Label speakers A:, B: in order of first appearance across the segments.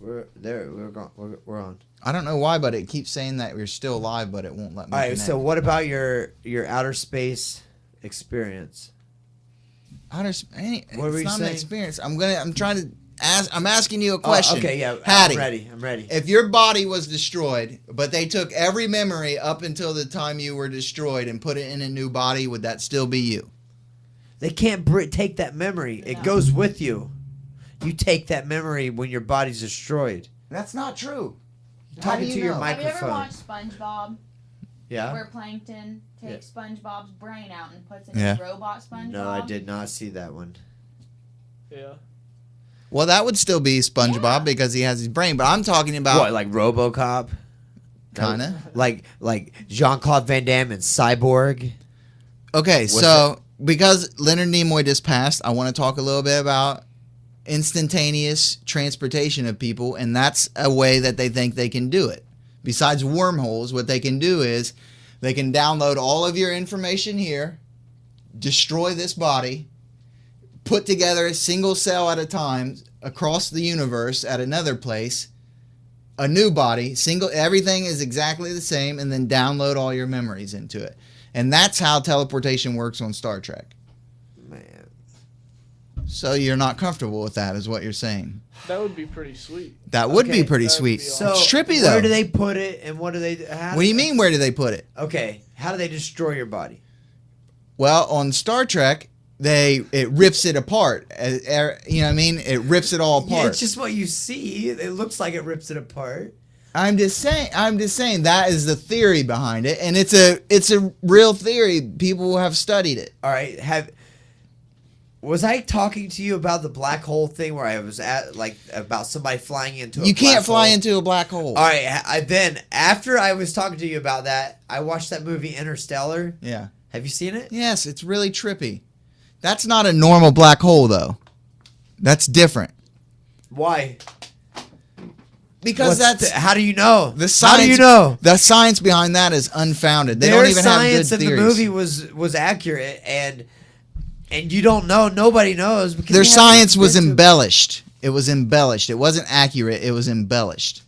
A: We're there. We're gone. We're on.
B: I don't know why, but it keeps saying that we're still live, but it won't let me.
A: All right.
B: connect.
A: So what about your outer space experience?
B: What
A: were
B: it's
A: you
B: not an
A: saying?
B: experience. I'm trying to ask. I'm asking you a question.
A: Okay. Yeah.
B: Hattie,
A: I'm ready.
B: if your body was destroyed, but they took every memory up until the time you were destroyed and put it in a new body, would that still be you?
A: They can't take that memory. It
C: No.
A: goes with you. You take that memory when your body's destroyed.
B: That's not true.
A: Talking to your
C: Have you ever
A: microphone.
C: watched SpongeBob?
A: Yeah.
C: Where Plankton takes SpongeBob's brain out and puts it
B: Yeah.
C: in robot SpongeBob?
A: No, I did not see that one.
D: Yeah.
B: Well, that would still be SpongeBob
C: Yeah.
B: because he has his brain. But I'm talking about
A: What, like RoboCop?
B: kinda.
A: Like Jean-Claude Van Damme and Cyborg?
B: Okay,
A: What's
B: so because Leonard Nimoy just passed, I want to talk a little bit about instantaneous transportation of people, and that's a way that they think they can do it. Besides wormholes, what they can do is they can download all of your information here, destroy this body, put together a single cell at a time across the universe at another place, a new body, everything is exactly the same, and then download all your memories into it. And that's how teleportation works on Star Trek.
A: Man.
B: So you're not comfortable with that, is what you're saying.
D: That would be pretty sweet.
B: That would
A: Okay,
B: be pretty
D: that'd
B: sweet.
D: be
A: So
B: It's trippy, though.
A: where do they put it and what do they
B: What do you mean, where do they put it?
A: Okay, how do they destroy your body?
B: Well, on Star Trek, it rips it apart. You know what I mean? It rips it all
A: Yeah,
B: apart.
A: it's just what you see. It looks like it rips it apart.
B: I'm just saying that is the theory behind it, and it's a real theory. People have studied it.
A: All right, was I talking to you about the black hole thing where I was at about somebody flying into a
B: You can't
A: black
B: fly
A: hole?
B: into a black hole.
A: All right, then after I was talking to you about that, I watched that movie Interstellar.
B: Yeah.
A: Have you seen it?
B: Yes, it's really trippy. That's not a normal black hole, though. That's
A: Why?
B: because that's
A: how do you know?
B: the
A: How do
B: science.
A: you know?
B: The science behind that is unfounded. They
A: Their
B: don't even have
A: science
B: good
A: in
B: theories.
A: the movie was accurate, and you don't know. Nobody knows because
B: Their
A: they haven't
B: science was
A: been to-
B: embellished. It was embellished. It wasn't accurate. It was embellished.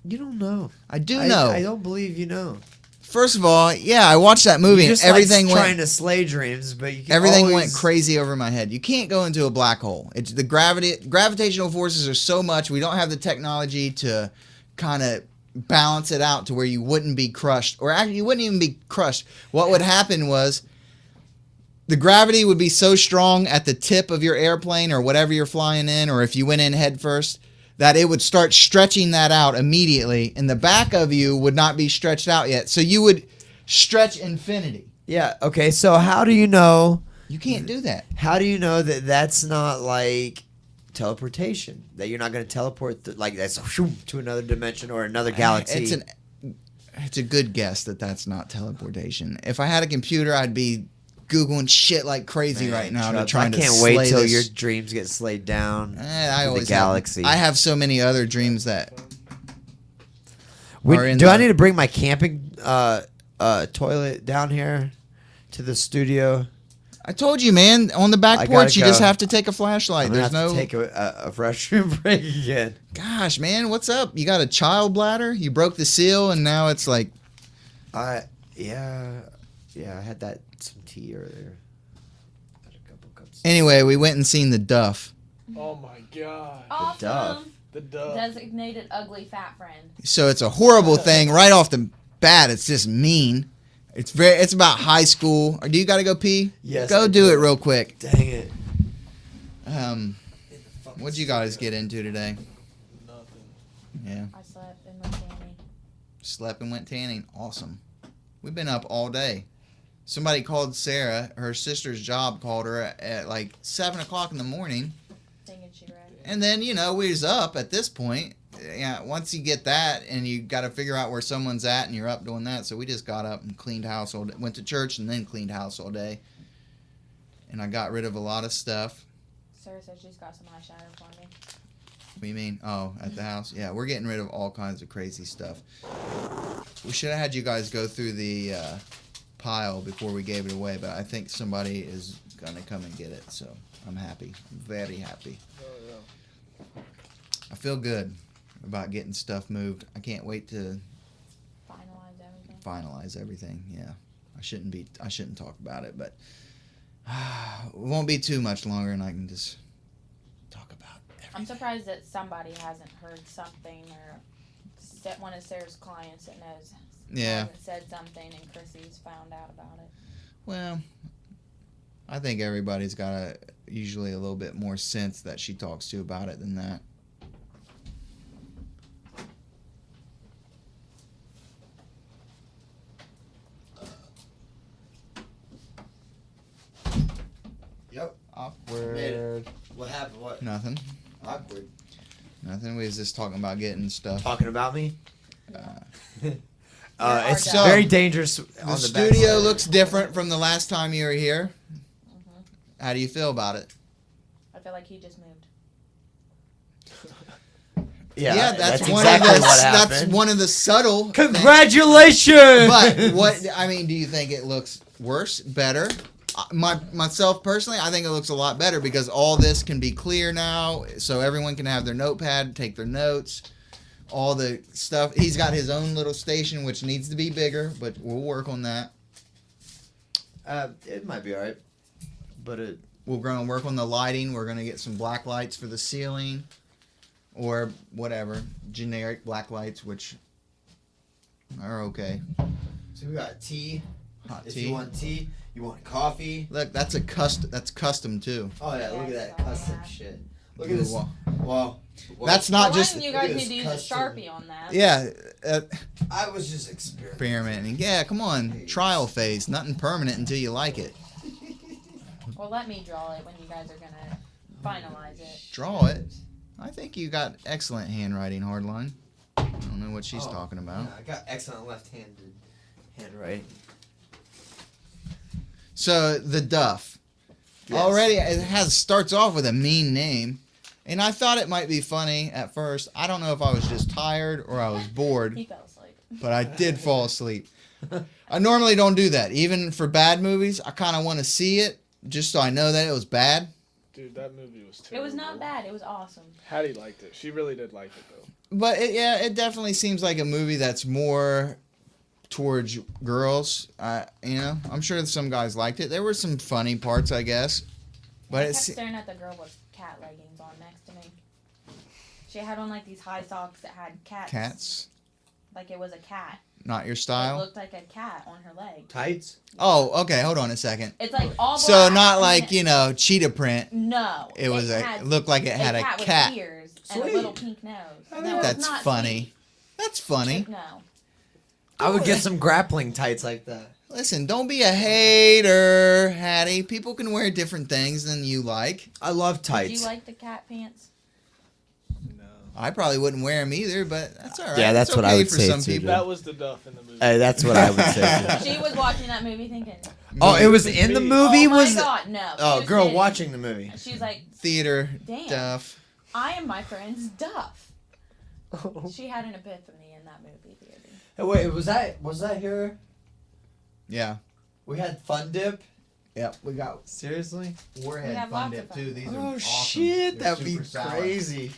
A: You don't know.
B: I do know.
A: I don't believe you know.
B: First of all, yeah, I watched that movie
A: You
B: and
A: just
B: everything
A: like trying
B: went
A: to slay dreams, but you can
B: everything
A: always...
B: went crazy over my head. You can't go into a black hole. It's the gravitational forces are so much. We don't have the technology to kind of balance it out to where you wouldn't be crushed, or actually you wouldn't even be crushed. What would happen was the gravity would be so strong at the tip of your airplane or whatever you're flying in, or if you went in head first, that it would start stretching that out immediately, and the back of you would not be stretched out yet. So you would stretch infinity.
A: Yeah, okay, so how do you know...
B: You can't do that.
A: How do you know that that's not like teleportation? That you're not going to teleport that's to another dimension or another galaxy?
B: It's a good guess that that's not teleportation. If I had a computer, I'd be Googling shit like crazy right now to try
A: I
B: to
A: can't
B: slay
A: wait till
B: this.
A: your dreams get slayed down.
B: I
A: to
B: always
A: the galaxy.
B: I have so many other dreams that
A: Do
B: are in
A: I
B: the-
A: need to bring my camping toilet down here to the studio?
B: I told you, man. On the back
A: I
B: porch,
A: gotta
B: you just
A: go.
B: have to take a flashlight.
A: I'm gonna
B: There's
A: have
B: no.
A: to take a restroom break again.
B: Gosh, man, what's up? You got a child bladder? You broke the seal, and now it's like.
A: Yeah, I had some tea earlier. Had a couple cups.
B: Anyway, we went and seen the Duff.
D: Oh my god.
C: Awesome.
A: Duff.
D: The dove.
C: Designated ugly fat friend.
B: So it's a horrible thing right off the bat. It's just mean. It's about high school. Or do you got to go pee?
A: Yes,
B: Go
A: I
B: do
A: do.
B: it real quick.
A: Dang it.
B: What'd you guys get into today?
D: Nothing.
B: Yeah.
C: I slept in my tanning.
B: Slept and went tanning. Awesome. We've been up all day. Somebody called Sarah. Her sister's job called her at like 7 o'clock in the morning.
C: Thinking she read.
B: And then, we was up at this point. Yeah, once you get that and you got to figure out where someone's at and you're up doing that. So we just got up and cleaned house all day. Went to church and then cleaned house all day. And I got rid of a lot of stuff.
C: Sarah said she's got some eyeshadow for me.
B: What do you mean? Oh, at the house? Yeah, we're getting rid of all kinds of crazy stuff. We should have had you guys go through the pile before we gave it away, but I think somebody is going to come and get it. So I'm happy. I'm very happy.
D: Oh yeah.
B: I feel good. about getting stuff moved. I can't wait to
C: Finalize everything.
B: finalize everything. Yeah, I shouldn't talk about it, but it won't be too much longer, and I can just talk about everything.
C: I'm surprised that somebody hasn't heard something or one of Sarah's clients that knows hasn't said something and Chrissy's found out about it.
B: Well, I think everybody's got usually a little bit more sense that she talks to about it than that.
A: Yep.
B: Awkward.
A: What happened? What?
B: Nothing.
A: Awkward.
B: Nothing. We was just talking about getting stuff.
A: Talking about me?
C: Yeah.
A: It's
B: So,
A: very dangerous.
B: The studio looks different from the last time you were here.
C: Mm-hmm.
B: How do you feel about it?
C: I feel like he just moved.
A: Yeah,
B: that's one
A: exactly
B: of the
A: what
B: that's
A: happened.
B: one of the subtle.
A: Congratulations!
B: But what I mean, do you think it looks worse, better? Myself personally, I think it looks a lot better because all this can be clear now, so everyone can have their notepad, take their notes, all the stuff. He's got his own little station, which needs to be bigger, but we'll work on that.
A: It might be alright, but it.
B: We're going to work on the lighting. We're going to get some black lights for the ceiling, or whatever, generic black lights, which are okay.
A: So we got tea.
B: Hot
A: If
B: tea.
A: you want tea, you want coffee.
B: Look, that's custom too.
A: Oh yeah, look at that custom shit. Look at this.
B: Wow.
A: Well,
B: That's not
C: For
B: just
C: one, you guys
A: look at
C: need to
A: this
C: use
A: custom-
C: a Sharpie on that.
B: yeah.
A: I was just experimenting.
B: Experimenting. Yeah, come on. Trial phase. Nothing permanent until you like it.
C: Well, let me draw it when you guys are gonna finalize it.
B: Draw it. I think you got excellent handwriting, Hardline. I don't know what she's talking about.
A: Yeah, I got excellent left-handed handwriting.
B: So the Duff.
A: Yes.
B: Already it starts off with a mean name. And I thought it might be funny at first. I don't know if I was just tired or I was bored,
C: He fell asleep.
B: but I did fall asleep. I normally don't do that. Even for bad movies, I kind of want to see it just so I know that it was bad.
D: Dude, that movie was
C: It
D: terrible.
C: was not bad. It was awesome.
D: Hattie liked it. She really did like it, though.
B: But it definitely seems like a movie that's more towards girls. I'm sure some guys liked it. There were some funny parts, I guess. But
C: I kept
B: it's
C: staring at the girl with cat leggings on next to me. She had on like these high socks that had
B: cats,
C: like it was a cat.
B: not your
C: It
B: style.
C: looked like a cat on her leg.
A: Tights?
B: Oh, okay. Hold on a second.
C: It's like all black.
B: So not like
C: and
B: cheetah print.
C: No.
B: It was
C: had
B: it looked like it had a cat.
C: with ears and
A: Sweet.
C: a little pink nose.
A: I
C: No,
A: think
C: it's
B: That's
C: not
B: funny.
C: sweet.
B: That's funny.
C: No.
A: I would get some grappling tights like that.
B: Listen, don't be a hater, Hattie. People can wear different things than you like.
A: I love
C: Do
A: tights.
C: you like the cat pants?
D: No.
B: I probably wouldn't wear them either, but that's all right.
A: Yeah, that's
B: It's
A: what I
B: okay
A: would
B: for
A: say
B: some
A: too,
B: people.
D: That was the Duff in the movie.
A: Hey, that's what I would say.
C: She was watching that movie thinking,
A: Oh, it was in the movie?
C: oh my
A: Was
C: God, no. She
A: Oh,
C: was
A: girl
C: kidding.
A: watching the movie.
C: She was like,
B: Theater
C: Damn.
B: Duff.
C: I am my friend's Duff. She had an epiphany in that movie theater.
A: Hey, wait, was that here?
B: Yeah.
A: We had Fun Dip?
B: Yep. We got
A: Seriously?
B: Warhead
C: We have
B: Fun
C: lots
B: Dip
C: of
B: too.
C: fun.
B: These are
A: Oh
B: awesome.
A: shit,
B: They're
A: that'd be
B: super sour.
A: crazy.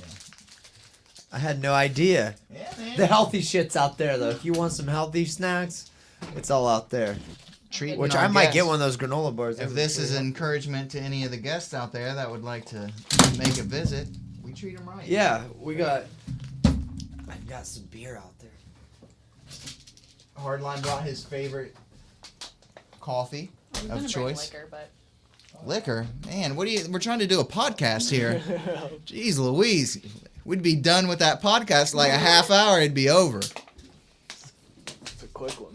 B: Yeah.
A: I had no idea.
B: Yeah, man.
A: The healthy shit's out there though. If you want some healthy snacks, it's all out there.
B: Treating
A: Which
B: our
A: I might get
B: guests.
A: one of those granola bars.
B: If this is encouragement to any of the guests out there that would like to make a visit, we treat them right.
A: Yeah, I got some beer out there.
B: Hardline brought his favorite coffee
C: I was
B: of
C: gonna bring
B: choice.
C: liquor, but
B: Liquor, man. We're trying to do a podcast here. Jeez Louise, we'd be done with that podcast like a half hour. It'd be over.
D: It's a quick one.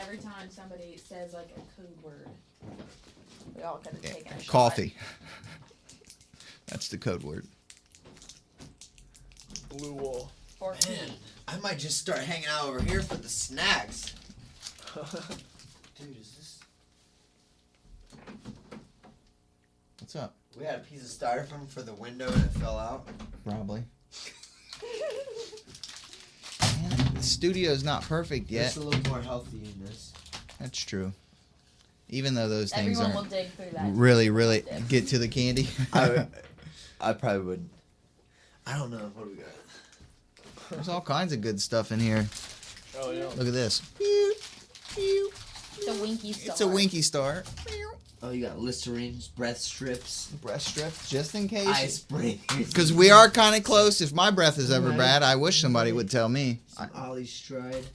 C: every time somebody says like a code word, we all could have taken a shot.
B: Coffee. That's the code word.
D: Blue wall.
C: Or tea.
A: I might just start hanging out over here for the snacks. Dude, is this?
B: What's up?
A: We had a piece of styrofoam for the window and it fell out.
B: Probably. Man, the studio's not perfect yet.
A: It's a little more healthy in this.
B: That's true. Even though those things
C: Everyone will
B: aren't
C: dig through that.
B: really get to the candy.
A: I probably would. I don't know. What do we got?
B: There's all kinds of good stuff in here.
D: Oh yeah.
B: Look at this.
C: It's a Winky Star.
B: It's a Winky Star.
A: Oh, you got Listerines, breath strips,
B: Breast strips, just in case.
A: ice spray,
B: Because we are kind of close. If my breath is ever bad, I wish somebody would tell me.
A: some Ollie Stride.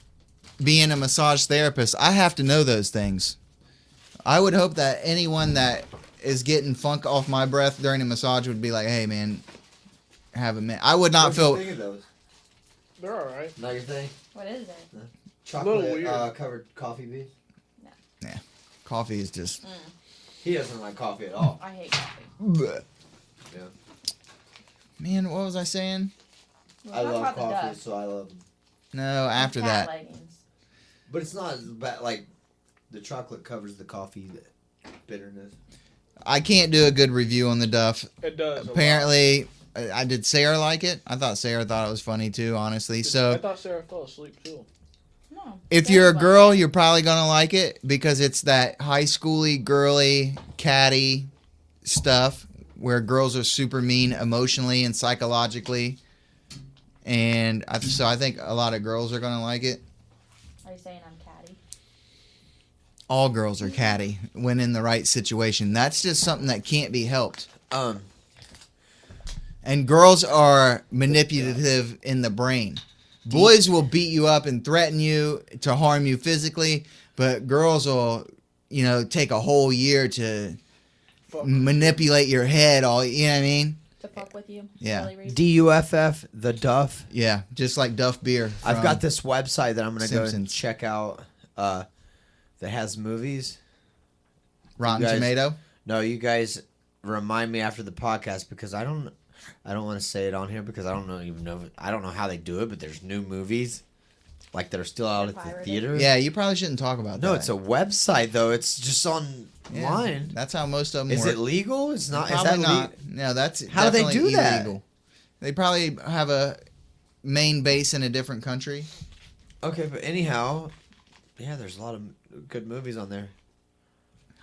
B: Being a massage therapist, I have to know those things. I would hope that anyone that is getting funk off my breath during a massage would be like, "Hey, man, have a minute." I would not feel.
A: What do you think of those?
D: They're all right.
A: Not your thing?
C: What is it?
A: Chocolate
D: weird.
A: covered coffee beans?
B: Coffee is just.
A: He doesn't like coffee at all.
C: I hate coffee.
B: Bleh.
A: Yeah.
B: Man, what was I saying?
C: We'll
A: I
C: talk
A: love
C: about the
A: coffee,
C: dust.
A: so I love them.
B: No, after
C: Cat
B: that.
C: leggings.
A: But it's not as bad. Like, the chocolate covers the coffee bitterness.
B: I can't do a good review on the Duff.
D: It does.
B: Apparently, I did Sarah like it. I thought Sarah thought it was funny too, honestly.
D: I
B: So
D: thought Sarah fell asleep too.
C: No.
B: if you're a girl, you're probably gonna like it because it's that high schooly, girly, catty stuff where girls are super mean emotionally and psychologically. And so I think a lot of girls are gonna like it.
C: Are you saying I'm catty?
B: All girls are catty when in the right situation. That's just something that can't be helped. And girls are manipulative in the brain. Boys will beat you up and threaten you to harm you physically, but girls will, take a whole year to
D: Fuck.
B: manipulate your head all, you know what I mean?
C: To fuck with you?
B: Yeah.
C: Really reason?
A: DUFF, the Duff.
B: Yeah, just like Duff Beer.
A: I've
B: from-
A: got this website that I'm going to go and
B: Simpsons.
A: check out that has movies.
B: Rotten
A: you guys-
B: Tomato.
A: No, you guys remind me after the podcast because I don't want to say it on here because I don't know how they do it, but there's new movies like that are still out at the
C: Pirated?
A: theater.
B: Yeah, you probably shouldn't talk about that.
A: No, it's a website though. It's just
B: Yeah,
A: online.
B: that's how most of them
A: Is
B: work.
A: it legal? It's not. Is
B: Probably
A: that
B: not. No, that's
A: How do they
B: definitely
A: do that?
B: illegal. They probably have a main base in a different country.
A: Okay, but anyhow, yeah, there's a lot of good movies on there.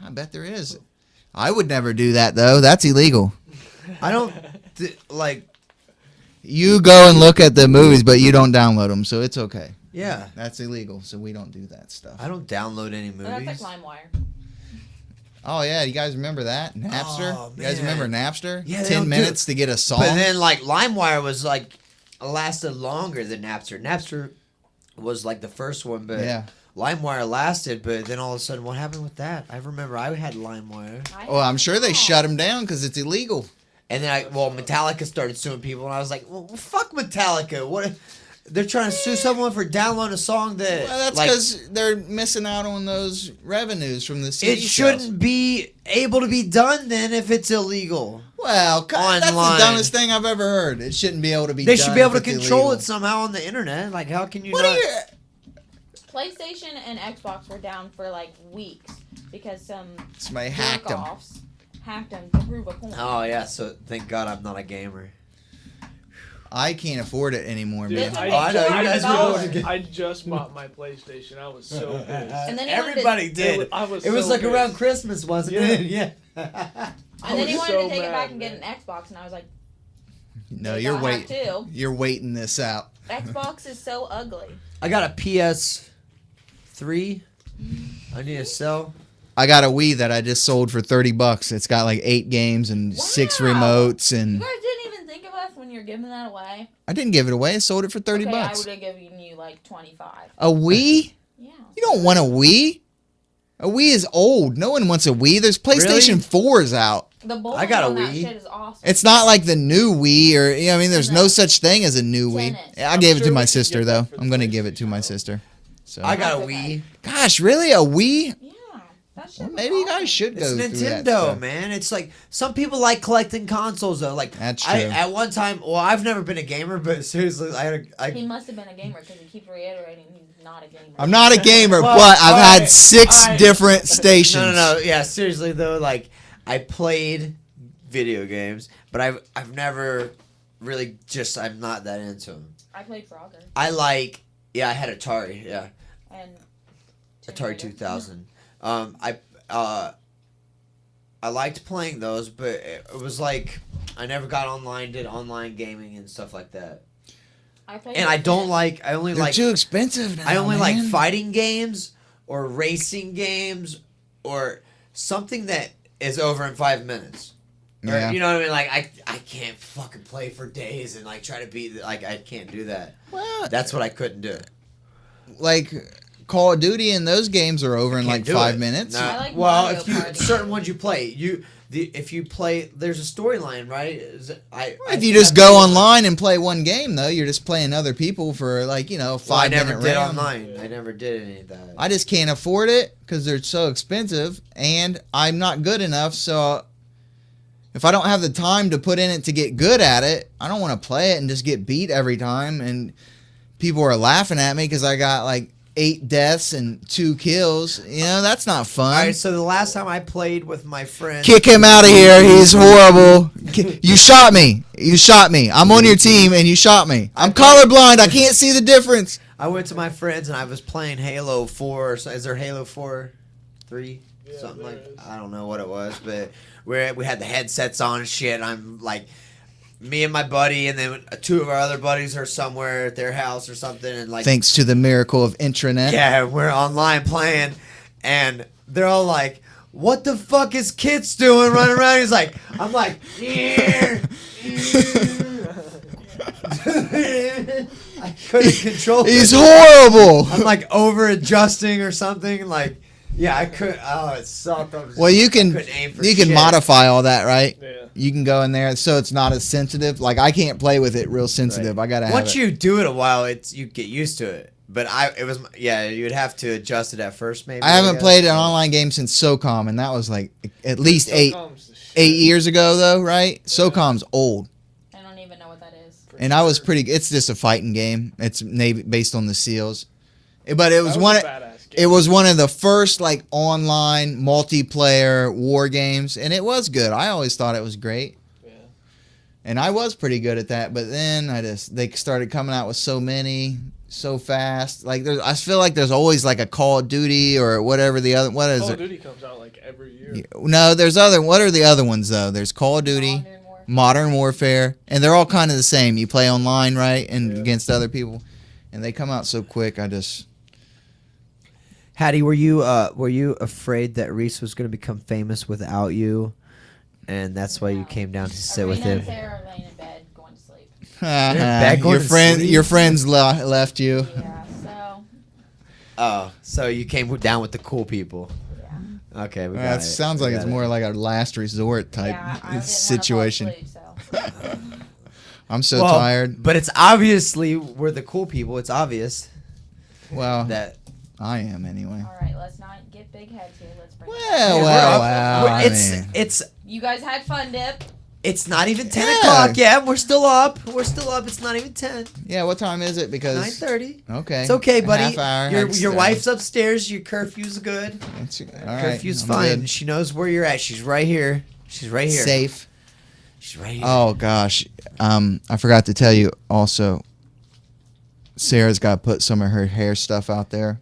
B: I bet there is. I would never do that though. That's illegal.
A: I don't like.
B: You go and look at the movies, but you don't download them, so it's okay.
A: Yeah,
B: That's illegal, so we don't do that stuff.
A: I don't download any
C: Oh, that's
A: movies.
C: like LimeWire.
B: Oh yeah, you guys remember that Napster?
A: Oh,
B: You guys
A: man.
B: remember Napster?
A: Yeah, they
B: 10
A: don't do
B: minutes to get a song.
A: But then like LimeWire was like lasted longer than Napster. Napster was like the first one, but
B: Yeah.
A: LimeWire lasted. But then all of a sudden, what happened with that? I remember I had LimeWire,
B: Well, I'm sure they shut them down because it's illegal.
A: and then Metallica started suing people, and I was like, well, fuck Metallica. What? They're trying to sue someone for downloading a song that
B: Well, that's
A: like,
B: because they're missing out on those revenues from the CD
A: it
B: sales.
A: shouldn't be able to be done then if it's illegal.
B: Well, that's the
A: Online.
B: dumbest thing I've ever heard. It shouldn't be able to be
A: They
B: done
A: should be able to
B: if it's
A: control
B: illegal.
A: it somehow on the internet. Like, how can you
B: What
A: not?
B: are you...
C: PlayStation and Xbox were down for like weeks because some
B: Somebody hacked them.
C: jerk-offs hacked them to prove a point.
A: Oh yeah, so thank God I'm not a gamer.
B: I can't afford it anymore,
D: Dude,
B: man.
C: That's what
A: I know, you
C: they
A: guys
C: charge
A: were
C: $1.
A: going to get-
D: I just bought my PlayStation. I was so pissed.
C: And then he wanted to-
A: Everybody did.
D: I was
A: It was
D: so
A: like
D: pissed.
A: around Christmas, wasn't
D: Yeah.
A: it? Yeah.
C: And then he
D: was
C: wanted
D: so
C: to take it
D: mad,
C: back and get
D: man.
C: an Xbox, and I was like,
B: No,
C: "You
B: you're
C: don't have
B: waiting.
C: to."
B: You're waiting this out.
C: Xbox is so ugly.
A: I got a PS3. I need to sell.
B: I got a Wii that I just sold for $30. It's got like 8 games and 6
C: Wow.
B: remotes,
C: You
B: and
C: guys didn't even think of us when you were giving that away.
B: I didn't give it away. I sold it for $30.
C: Okay, I would have given you like 25.
B: A Wii?
C: Yeah.
B: You don't want a Wii? A Wii is old. No one wants a Wii. There's PlayStation 4s out.
C: The bowling
A: I got a
C: on that
A: Wii.
C: shit is awesome.
B: It's not like the new Wii or I mean there's no
C: Tennis.
B: such thing as a new Wii.
C: Tennis.
B: Yeah, I
D: I'm
B: gave it
D: sure
B: to
D: we
B: my
D: could
B: sister
D: get that
B: though.
D: for the
B: I'm going to give it to my
D: PlayStation.
B: sister. So
A: I got a
C: That's okay.
A: Wii.
B: Gosh, really? A Wii?
C: Yeah. That shit
B: Well,
C: was
B: maybe you guys
C: awesome.
B: should go
A: It's
B: through that
A: Nintendo,
B: stuff.
A: man. It's like some people like collecting consoles though. Like
B: That's
A: I
B: true.
A: at one time. Well, I've never been a gamer, but seriously,
C: He must have been a gamer because he keeps reiterating he's not a gamer.
B: I'm not a gamer,
A: Well,
B: but I've had
A: alright,
B: 6
A: alright.
B: different stations.
A: No. Yeah, seriously though, like I played video games, but I've never really just I'm not that into them.
C: I played Frogger
A: I had Atari, yeah,
C: and
A: Atari 2000. I liked playing those, but it was like I never got online, did online gaming and stuff like that.
C: I played
A: And
C: with
A: I don't
C: Finn.
A: like. I only
B: They're
A: like.
B: too expensive now.
A: I only like
B: man.
A: fighting games or racing games or something that is over in 5 minutes. Or,
B: Yeah.
A: you know what I mean? Like I can't fucking play for days and like try to beat. Like I can't do that.
B: Well,
A: That's what I couldn't do.
B: like Call of Duty and those games are over in
A: Can't
B: like
A: do
B: 5
A: it.
B: minutes.
A: No.
C: I like
A: Well,
C: Mario
A: if you
C: Party.
A: certain ones you play, if you play, there's a storyline, right?
B: If you just go online and play one game, though, you're just playing other people for like 5
A: I
B: minute
A: never did
B: round.
A: online. I never did any of that.
B: I just can't afford it because they're so expensive, and I'm not good enough. So if I don't have the time to put in it to get good at it, I don't want to play it and just get beat every time. And people are laughing at me because I got like 8 deaths and 2 kills. That's not fun.
A: All right, so the last time I played with my friend,
B: Kick him out of here. He's horrible. You shot me. You shot me. I'm on your team and you shot me. I'm colorblind. I can't see the difference.
A: I went to my friends and I was playing Halo 4. So is there Halo 4? 3?
D: Yeah,
A: Something
D: there
A: like
D: is.
A: I don't know what it was, but we had the headsets on and shit. And I'm like, me and my buddy, and then 2 of our other buddies are somewhere at their house or something, and like,
B: Thanks to the miracle of intranet.
A: yeah, we're online playing, and they're all like, "What the fuck is Kits doing running around?" He's like, I'm like, I couldn't control
B: He's
A: it.
B: horrible.
A: I'm like over adjusting or something. Like, yeah, I could. Oh, it sucked.
B: Well, you can
A: couldn't aim for
B: you can
A: shit.
B: modify all that, right?
D: Yeah.
B: You can go in there so it's not as sensitive. Like I can't play with it real sensitive. I gotta have
A: Once
B: it.
A: you do it a while, you get used to it. But you'd have to adjust it at first, maybe.
B: I haven't
A: guess.
B: played an online game since SOCOM, and that was like at least eight
D: SOCOM's the shit.
B: 8 years ago, though, right? SOCOM's old,
C: I don't even know what that is.
D: For
B: and I was
D: sure.
B: pretty. It's just a fighting game. It's based on the SEALs, but it was
D: That
B: one.
D: a badass game.
B: It was one of the first like online multiplayer war games, and it was good. I always thought it was great.
D: Yeah.
B: And I was pretty good at that, but then they started coming out with so many so fast. Like I feel like there's always like a Call of Duty or whatever the other. What is
D: Call of
B: it?
D: Duty comes out like every year.
B: No, there's other. What are the other ones though? There's Call of Duty,
C: Modern Warfare.
B: Modern Warfare, and they're all kind of the same. You play online, right, and
D: Yeah.
B: against other people, and they come out so quick.
A: Hattie, were you afraid that Reese was going to become famous without you, and that's why you
C: No.
A: came down to sit
C: Arena
A: with him?
C: and Sarah are laying in bed going to sleep.
A: back going to sleep?
B: Your friends left you.
C: Yeah, so
A: Oh, so you came down with the cool people.
C: yeah.
A: Okay, we got
B: That
A: it.
B: sounds
A: We
B: like
A: got
B: it's
A: it.
B: more like a last resort type
C: Yeah, I didn't
B: situation.
C: Want to fall asleep, so.
B: I'm so
A: Well,
B: tired.
A: But it's obviously we're the cool people. It's obvious
B: Well,
A: that.
B: I am anyway.
C: All right, let's not get big heads here. Let's bring it
B: Well,
C: down.
B: well,
A: we're up-
B: well.
A: we're-
B: I mean,
C: You guys had fun, Dip.
A: it's not even 10
B: Yeah.
A: o'clock yet. We're still up. We're still up. It's not even 10.
B: yeah. What time is it? Because
A: 9:30.
B: okay,
A: It's okay, buddy.
B: Half hour.
A: Your wife's upstairs. Your curfew's good.
B: It's, all right,
A: Curfew's
B: I'm
A: fine.
B: good.
A: She knows where you're at. She's right here. She's right here.
B: Safe.
A: She's right here.
B: Oh gosh, I forgot to tell you also. Sarah's got to put some of her hair stuff out there.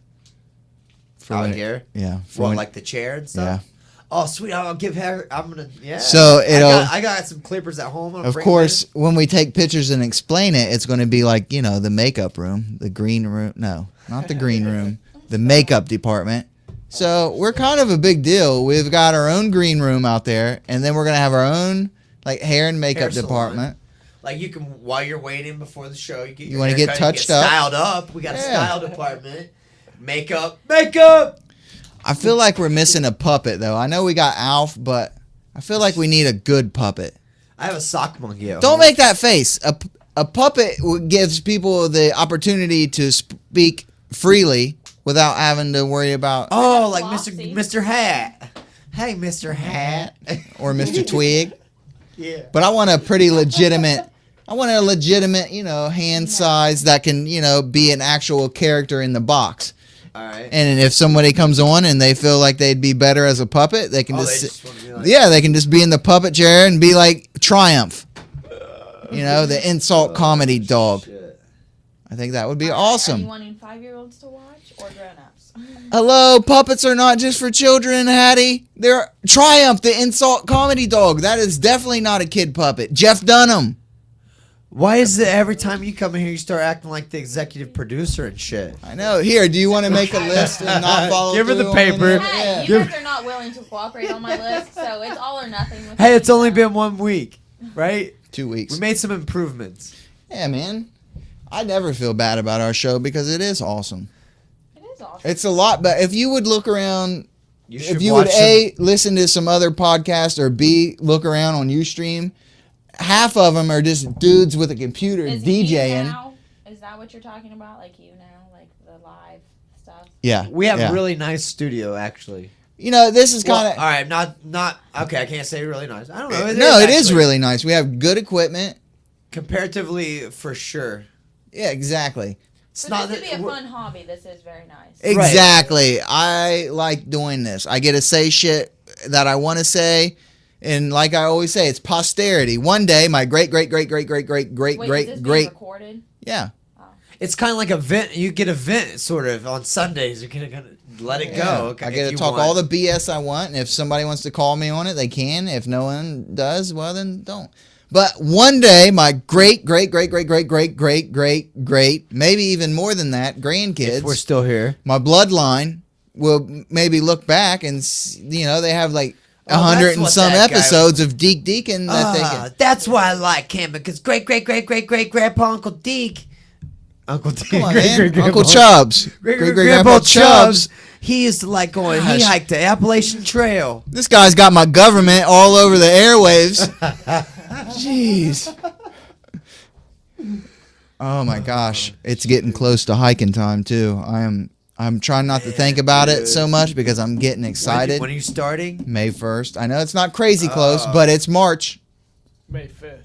B: For
A: Out
B: when-
A: here.
B: Yeah. For
A: What,
B: when-
A: like the chair and stuff? Oh, sweet. I'll give her. I'm gonna. Yeah.
B: So it'll-
A: I got some clippers at home. I'm gonna
B: Of
A: bring
B: course, when we take pictures and explain it, it's going to be like, the makeup room, the green room. No, not the green room, the makeup department. So we're kind of a big deal. We've got our own green room out there, and then we're going to have our own like hair and makeup
A: Hair salon.
B: department.
A: Like you can while you're waiting before the show, you get
B: You
A: your
B: wanna
A: hair
B: get
A: cut, you
B: touched up?
A: styled up. We got a
B: Yeah.
A: style department. Makeup.
B: I feel like we're missing a puppet, though. I know we got Alf, but I feel like we need a good puppet.
A: I have a sock monkey. At
B: Don't
A: home.
B: make that face. A puppet gives people the opportunity to speak freely without having to worry about
A: Oh, like
C: Flopsy.
A: Mr. Hat. Hey, Mr. Hat.
B: or Mr. Twig.
A: Yeah.
B: But I want a legitimate, hand size that can, be an actual character in the box.
A: All right.
B: And if somebody comes on and they feel like they'd be better as a puppet, they can
A: Oh,
B: just,
A: they just wanna be like-
B: yeah, they can just be in the puppet chair and be like Triumph. The insult comedy dog.
A: Shit.
B: I think that would be
C: Are you
B: awesome.
C: wanting 5-year-olds to watch? Or grown-ups.
B: Hello, puppets are not just for children, Hattie. They're Triumph, the insult comedy dog. That is definitely not a kid puppet. Jeff Dunham.
A: Why is it every time you come in here you start acting like the executive producer and shit?
B: I know. Here, do you want to make a list and not follow
A: Give her the
B: through on any
A: paper.
B: of it?
C: Hey,
B: Yeah.
C: you guys are not willing to cooperate on my list, so it's all or nothing. With
A: Hey,
C: me,
A: it's only
C: so.
A: been 1 week, right?
B: 2 weeks.
A: We made some improvements.
B: Yeah, man. I never feel bad about our show because it is awesome.
C: It is awesome.
B: It's a lot, but if you would look around,
A: You should
B: if you would
A: watch
B: A, listen to some other podcasts, or B, look around on Ustream, half of them are just dudes with a computer
C: Is
B: DJing.
C: now? Is that what you're talking about? Like you now, like the live stuff?
B: Yeah,
A: We have
B: yeah.
A: a really nice studio, actually.
B: You know, this is
A: Well,
B: kind of
A: all right, not okay. I can't say really nice. I don't know.
B: no, it is
A: actually.
B: really nice. We have good equipment.
A: comparatively for sure.
B: Yeah, exactly.
A: It's
C: For
A: not
C: this to be
A: that
C: a
A: we're-
C: fun hobby, this is very nice.
B: Exactly. I like doing this. I get to say shit that I want to say. And like I always say, it's posterity. One day, my great, great, great, great, great, great, great,
C: Wait, is
B: great,
C: this being
B: great.
C: recorded?
B: Yeah.
A: It's kind of like a vent. You get a vent sort of on Sundays. You can kind of let it go.
B: I get to talk all the BS I want. And if somebody wants to call me on it, they can. If no one does, well, then don't. But one day, my great, great, great, great, great, great, great, great, great, maybe even more than that, grandkids.
A: If we're still here.
B: My bloodline will maybe look back and they have like
A: Oh,
B: 100
A: that's
B: and
A: what
B: some
A: that guy-
B: episodes of Deke Deacon that they can.
A: That's why I like him, because great grandpa Uncle Deke. Uncle Deke.
B: Come on, man. Uncle Chubbs.
A: Great
B: Grandpa Chubbs.
A: He used to like going. He
B: Gosh.
A: hiked the Appalachian Trail.
B: This guy's got my government all over the airwaves. Jeez. Oh my gosh. It's getting close to hiking time too. I'm trying not to think about it so much because I'm getting excited.
A: When are you starting?
B: May 1st. I know it's not crazy close, but it's March.
D: May 5th.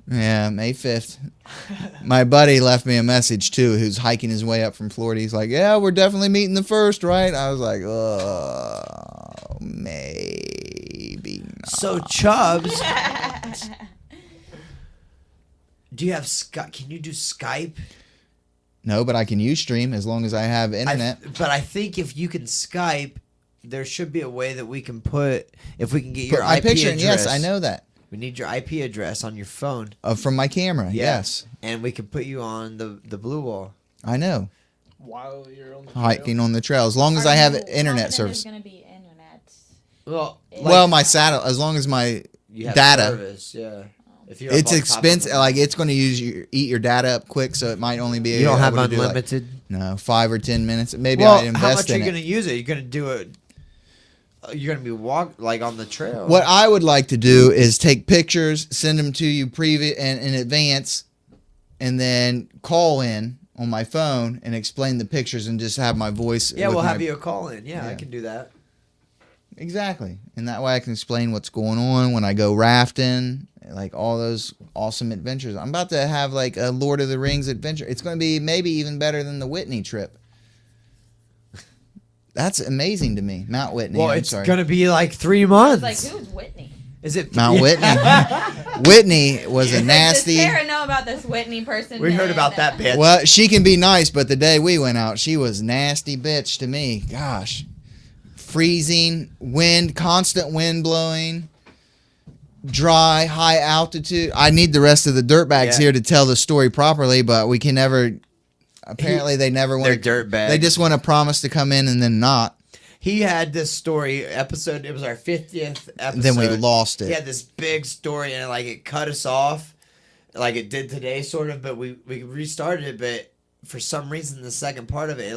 B: Yeah, May 5th. My buddy left me a message too, who's hiking his way up from Florida. He's like, "Yeah, we're definitely meeting the 1st, right?" I was like, "Oh, maybe not."
A: So Chubbs, do you have Skype? Can you do Skype?
B: No, but I can Ustream as long as I have internet.
A: But I think if you can Skype, there should be a way that we can if we can get
B: Put
A: your
B: my
A: IP
B: picture in.
A: address.
B: Yes, I know that.
A: We need your IP address on your phone.
B: From my camera.
A: Yeah.
B: Yes,
A: And we can put you on the blue wall.
B: I know.
D: While you're on the trail.
B: Hiking on the trail as long as I have internet service.
C: There's going to be internet.
A: Well,
B: Well, my satellite, as long as my
A: you have
B: data.
A: service, yeah. If you're
B: It's
A: up on top of
B: expensive.
A: them.
B: Like it's going to eat your data up quick, so it might only be.
A: You don't have
B: able to do, like,
A: unlimited.
B: no, 5 or 10 minutes. Maybe
A: Well,
B: I invest
A: how much are
B: in
A: you
B: it.
A: gonna use it? You're gonna do it. You're gonna be on the trail.
B: What I would like to do is take pictures, send them to you in advance, and then call in on my phone and explain the pictures and just have my voice.
A: Yeah,
B: with
A: we'll
B: my-
A: have you a call in. Yeah, I
B: Yeah.
A: can do that.
B: Exactly. And that way I can explain what's going on when I go rafting, like all those awesome adventures. I'm about to have like a Lord of the Rings adventure. It's going to be maybe even better than the Whitney trip. That's amazing to me. Mount Whitney.
A: Well,
B: I'm
A: it's
B: sorry.
A: gonna be like 3
C: It's
A: months.
C: like, who's Whitney?
A: Is it
B: Mount Whitney. Whitney was a
C: Does
B: nasty.
C: Sarah know about this Whitney person?
A: We heard about that bitch.
B: Well, she can be nice, but the day we went out, she was nasty bitch to me. Gosh. Freezing, wind, constant wind blowing, dry, high altitude. I need the rest of the dirtbags
A: Yeah.
B: here to tell the story properly, but we can never. Apparently, they never want.
A: They're dirtbags.
B: They just want to promise to come in and then not.
A: He had this story episode. It was our 50th episode.
B: Then we lost it.
A: He had this big story, and like it cut us off, like it did today, sort of. But we restarted it, but for some reason, the second part of it,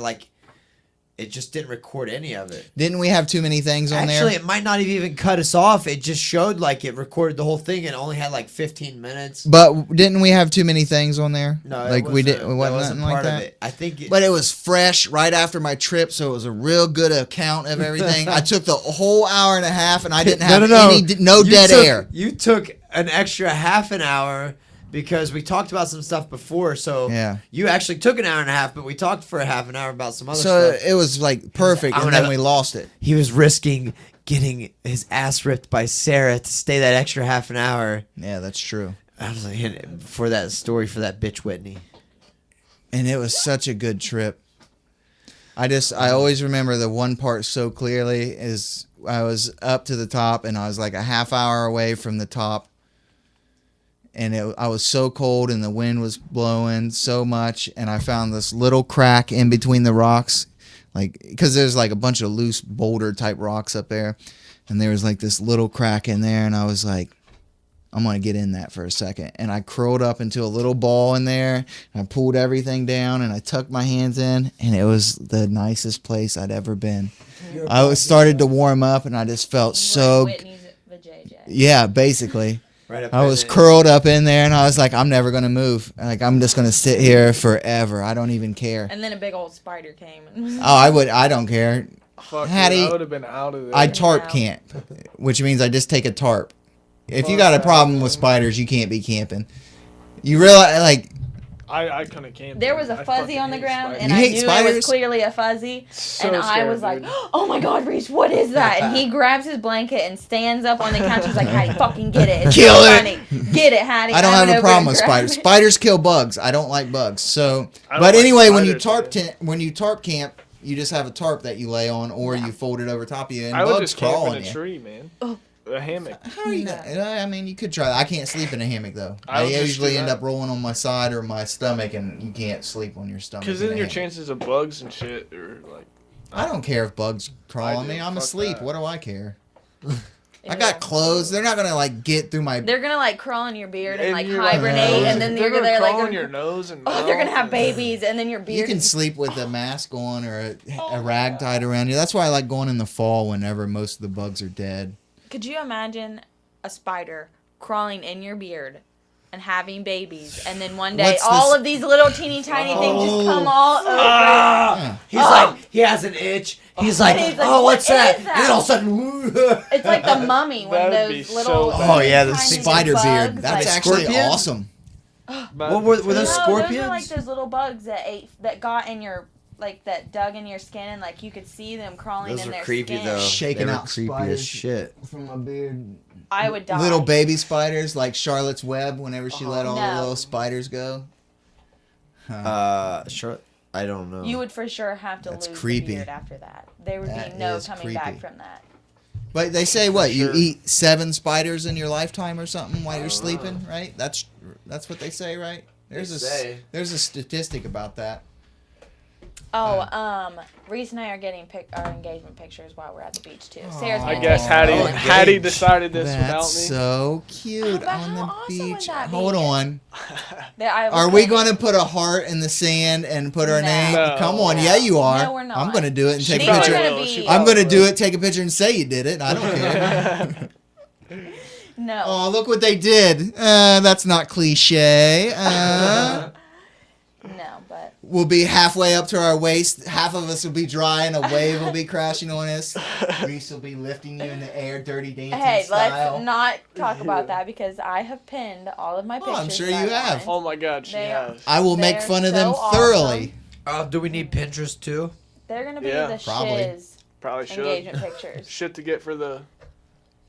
A: it just didn't record any of it.
B: Didn't we have too many things on
A: Actually,
B: there?
A: it might not have even cut us off. It just showed like it recorded the whole thing and only had like 15 minutes.
B: But didn't we have too many things on there?
A: No,
B: like
A: it
B: we
A: wasn't-
B: didn't. It wasn't
A: wasn't
B: nothing like
A: part
B: that.
A: of it. I think.
B: But it was fresh right after my trip, so it was a real good account of everything. I took the whole hour and a half, and I didn't have no
A: You
B: dead
A: took-
B: air.
A: You took an extra half an hour because we talked about some stuff before. So
B: Yeah.
A: you actually took an hour and a half, but we talked for a half an hour about some other
B: So
A: stuff.
B: it was like perfect,
A: I'm
B: and
A: gonna-
B: then we lost it.
A: He was risking getting his ass ripped by Sarah to stay that extra half an hour.
B: Yeah, that's true.
A: I was like, for that story for that bitch Whitney.
B: And it was such a good trip. I always remember the one part so clearly is I was up to the top and I was like a half hour away from the top. And I was so cold and the wind was blowing so much. And I found this little crack in between the rocks. Like, because there's like a bunch of loose boulder type rocks up there. And there was like this little crack in there. And I was like, I'm going to get in that for a second. And I curled up into a little ball in there. And I pulled everything down and I tucked my hands in. And it was the nicest place I'd ever been. Started to warm up and I just felt so.
C: Whitney's vajayjay.
B: Yeah, basically.
A: Right up
B: I
A: in
B: was
A: it.
B: curled up in there and I was like, I'm never going to move. Like, I'm just going to sit here forever. I don't even care.
C: And then a big old spider came. And
B: I don't care.
D: Fuck,
B: Hattie,
D: dude, I would have been out of there.
B: I tarp
C: No.
B: camp, which means I just take a tarp. If you got a problem with spiders, you can't be camping. You realize, like,
D: I couldn't camp.
C: there was a
D: I
C: fuzzy
D: fucking
C: on the
D: hate
C: ground,
D: spiders.
C: and
B: You
C: I
B: hate
C: knew it
B: spiders?
C: was clearly a fuzzy.
D: So
C: And I
D: scared,
C: was like,
D: dude.
C: "Oh my God, Reese, what is that?" And he grabs his blanket and stands up on the couch. He's like, "Hattie, fucking get it! It's
B: Kill
C: so
B: it."
C: funny. Get it, Hattie."
B: I don't
C: I
B: have
C: went
B: a
C: over
B: problem
C: and
B: with
C: grabbed
B: spiders.
C: it.
B: Spiders kill bugs. I don't like bugs. So,
D: I don't
B: but
D: like
B: anyway, when you
D: spiders,
B: when you tarp camp, you just have a tarp that you lay on, or you fold it over top of you, and
D: I would
B: bugs
D: just camp
B: crawl
D: in
B: on
D: a
B: you.
D: tree, man.
C: Oh.
D: A hammock.
B: How are you not? I mean, you could try. I can't sleep in a hammock though.
D: I
B: I
D: would just
B: usually
D: do
B: end
D: that.
B: up rolling on my side or my stomach, and you can't sleep on your stomach.
D: Because
B: in
D: then
B: a
D: your
B: hammock.
D: chances of bugs and shit are like.
B: I don't care if bugs crawl
D: I
B: on
D: do.
B: me. I'm
D: Fuck
B: asleep.
D: that.
B: What do I care? I
C: Yeah.
B: got clothes. They're not gonna like get through my.
C: They're gonna like crawl in your beard and like
D: you're
C: hibernate,
B: "Oh."
C: and then
D: they're
C: you're
D: gonna
C: gonna
D: crawl
C: like
D: on your nose and.
C: oh, they're gonna have
D: mouth
C: babies, and then your beard.
B: You can
C: is-
B: sleep with a mask on or a rag tied around you. That's why I like going in the fall whenever most of the bugs are dead.
C: Could you imagine a spider crawling in your beard and having babies, and then one day
B: What's
C: all
B: this-
C: of these little teeny tiny things just
A: Oh.
C: come all over?
B: Yeah.
A: He's like, he has an itch. He's like,
C: He's like,
A: oh,
C: "What
A: what's that?
C: is that?"
A: And then all of a sudden,
C: It's like the mummy when
D: That'd be
C: those
D: so
C: little
D: bad.
A: Oh, yeah, the
C: tiny
B: Spider
C: bugs,
B: beard. That's
C: like,
B: actually
A: Scorpion?
B: awesome.
D: But-
A: What were those
C: no, Those
A: scorpions?
C: are like those little bugs that got in your that dug in your skin, and like you could see them crawling
A: Those
C: in
A: were
C: their
A: creepy
C: skin.
A: though.
B: Shaking
A: They were
B: out
A: creepy
B: spiders.
A: as shit.
B: From my beard.
C: I would die.
B: Little baby spiders like Charlotte's Web whenever she let all
C: No.
B: the little spiders go.
A: Sure. I don't know.
C: You would for sure have to
B: That's
C: lose
B: creepy.
C: the beard after that. There would
B: That
C: be no
B: is
C: coming back
B: creepy.
C: from that.
B: But they say what you
D: sure.
B: eat 7 spiders in your lifetime or something while you're
A: don't
B: sleeping, right? That's what they say, right? There's
A: say.
B: there's a statistic about that.
C: Oh, Reese and I are getting our engagement pictures while we're at the beach too. Sarah's
D: I
C: getting
D: guess
C: hers.
D: Hattie
A: Oh,
D: Hattie
A: engaged.
D: decided this without
B: That's
D: me.
B: so cute
C: But
B: on
C: how
B: the
C: awesome would
B: beach.
C: that
B: Hold
C: be?
B: on.
C: I was
B: Are we
C: gonna-
B: going to put a heart in the sand and put our
C: No.
B: name?
D: No.
B: Come on,
C: No.
B: yeah, you are.
C: No, we're not.
B: I'm going to do it and
D: She
B: take a
C: These are
B: picture.
C: gonna
D: will.
C: be-
D: She
B: I'm going to
D: probably
B: do
D: will.
B: it, take a picture, and say you did it. I don't care.
C: No.
B: Oh, look what they did. That's not cliche.
C: No, but
B: We'll be halfway up to our waist. Half of us will be dry, and a wave will be crashing on us. Reese will be lifting you in the air, dirty dancing
C: hey,
B: style.
C: let's not talk about that because I have pinned all of my pictures.
B: I'm sure
C: that
B: you
C: I
B: have.
C: wanted.
D: Oh my God, she
C: They are-
D: has.
B: I will make
C: They're
B: fun of them
C: so awesome.
B: thoroughly.
A: Do we need Pinterest too?
C: They're gonna be
D: Yeah,
C: the
B: probably.
C: shiz
D: Probably should.
C: engagement pictures.
D: Shit to get for the.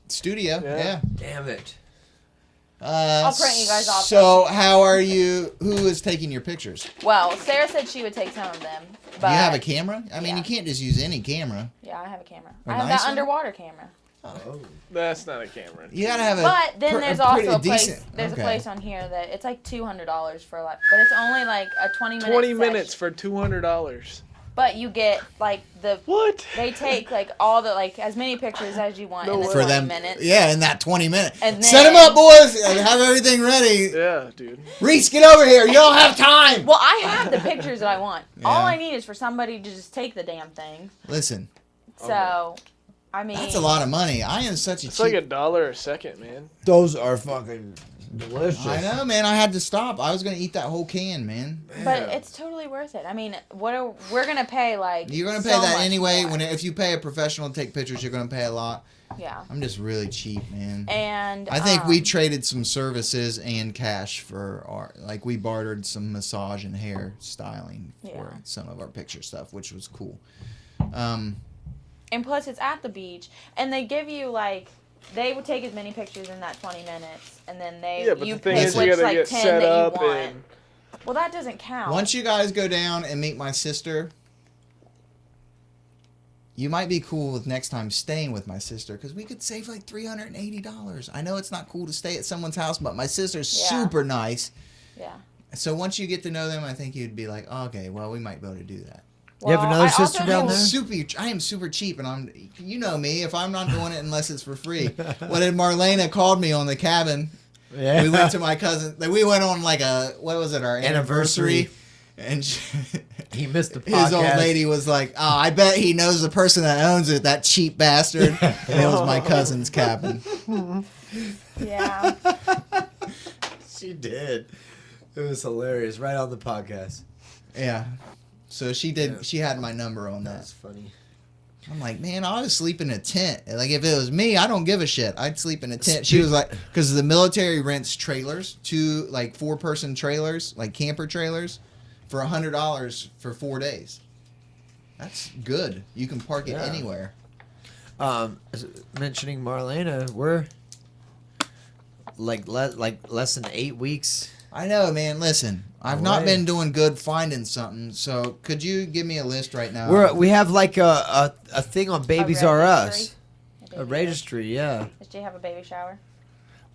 B: Studio,
D: Yeah.
B: yeah.
A: Damn it.
C: I'll print you guys off
B: So, how are you? Who is taking your pictures?
C: Well, Sarah said she would take some of them, but
B: you have a camera? I mean,
C: yeah.
B: you can't just use any camera.
C: yeah, I have a camera.
B: A
C: I have
B: nice
C: that
B: one?
C: underwater camera.
A: Oh.
D: That's not a camera.
B: You gotta have a.
C: But then there's
B: pretty
C: also a place.
B: decent-
C: There's
B: okay.
C: a place on here that it's like $200 for like, but it's only like a 20-minute.
D: 20 minutes for $200.
C: But you get like the.
D: What?
C: They take like all the like as many pictures as you want
D: No
C: in the
D: way.
B: For
C: 20
B: them,
C: minutes.
B: yeah, in that 20 minutes.
C: And
B: Set them
C: then-
B: up, boys. And have everything ready.
D: Yeah, dude.
B: Reese, get over here. You don't have time.
C: Well, I have the pictures that I want. All
B: Yeah.
C: I need is for somebody to just take the damn thing.
B: Listen,
C: So, I mean,
B: that's a lot of money. I am such a
D: It's
B: cheap.
D: like $1 a second, man.
A: Those are fucking delicious.
B: I know, man. I had to stop. I was gonna eat that whole can, man.
C: But
A: Yeah.
C: it's totally worth it. I mean, we're gonna pay like
B: You're gonna pay
C: so
B: that
C: much
B: anyway.
C: more.
B: If you pay a professional to take pictures, you're gonna pay a lot.
C: Yeah,
B: I'm just really cheap, man.
C: and
B: I think we traded some services and cash for our, like we bartered some massage and hair styling for
C: Yeah.
B: some of our picture stuff, which was cool.
C: and plus it's at the beach, and they give you like they would take as many pictures in that 20 minutes, and then
D: Yeah, but
C: you
D: the thing
C: pick
D: is,
C: which
D: you gotta
C: like
D: get
C: 10
D: set
C: that
D: up
C: you want.
D: and.
C: Well, that doesn't count.
B: Once you guys go down and meet my sister, you might be cool with next time staying with my sister because we could save like $380. I know it's not cool to stay at someone's house, but my sister's
C: Yeah.
B: super nice.
C: Yeah.
B: So once you get to know them, I think you'd be like, oh, okay, well, we might be able to do that.
A: You have another
C: I also
A: sister down
C: know-
A: there?
B: I am super cheap, and you know me. If I'm not doing it unless it's for free. When Marlena called me on the cabin,
A: Yeah.
B: we went to my cousin. We went on like our
A: Anniversary.
B: and
A: He missed the
B: his old
A: podcast.
B: lady was like, "Oh, I bet he knows the person that owns it. That cheap bastard." And it was my cousin's cabin.
C: Yeah.
A: She did. It was hilarious. Right on the podcast.
B: Yeah. So she did.
A: Yeah.
B: She had my number on that.
A: That's funny.
B: I'm like, man, I would sleep in a tent. Like, if it was me, I don't give a shit. I'd sleep in a tent. She was like, because the military rents trailers, 4-person trailers, like camper trailers, for $100 for 4 days. That's good. You can park it
A: Yeah.
B: anywhere.
A: Mentioning Marlena, we're like less than 8 weeks.
B: I know, man. Listen, I've not
A: Right.
B: been doing good finding something. So could you give me a list right now?
A: We have like a thing on Babies R Us.
C: registry?
A: A registry, yeah.
C: Did you have a baby shower?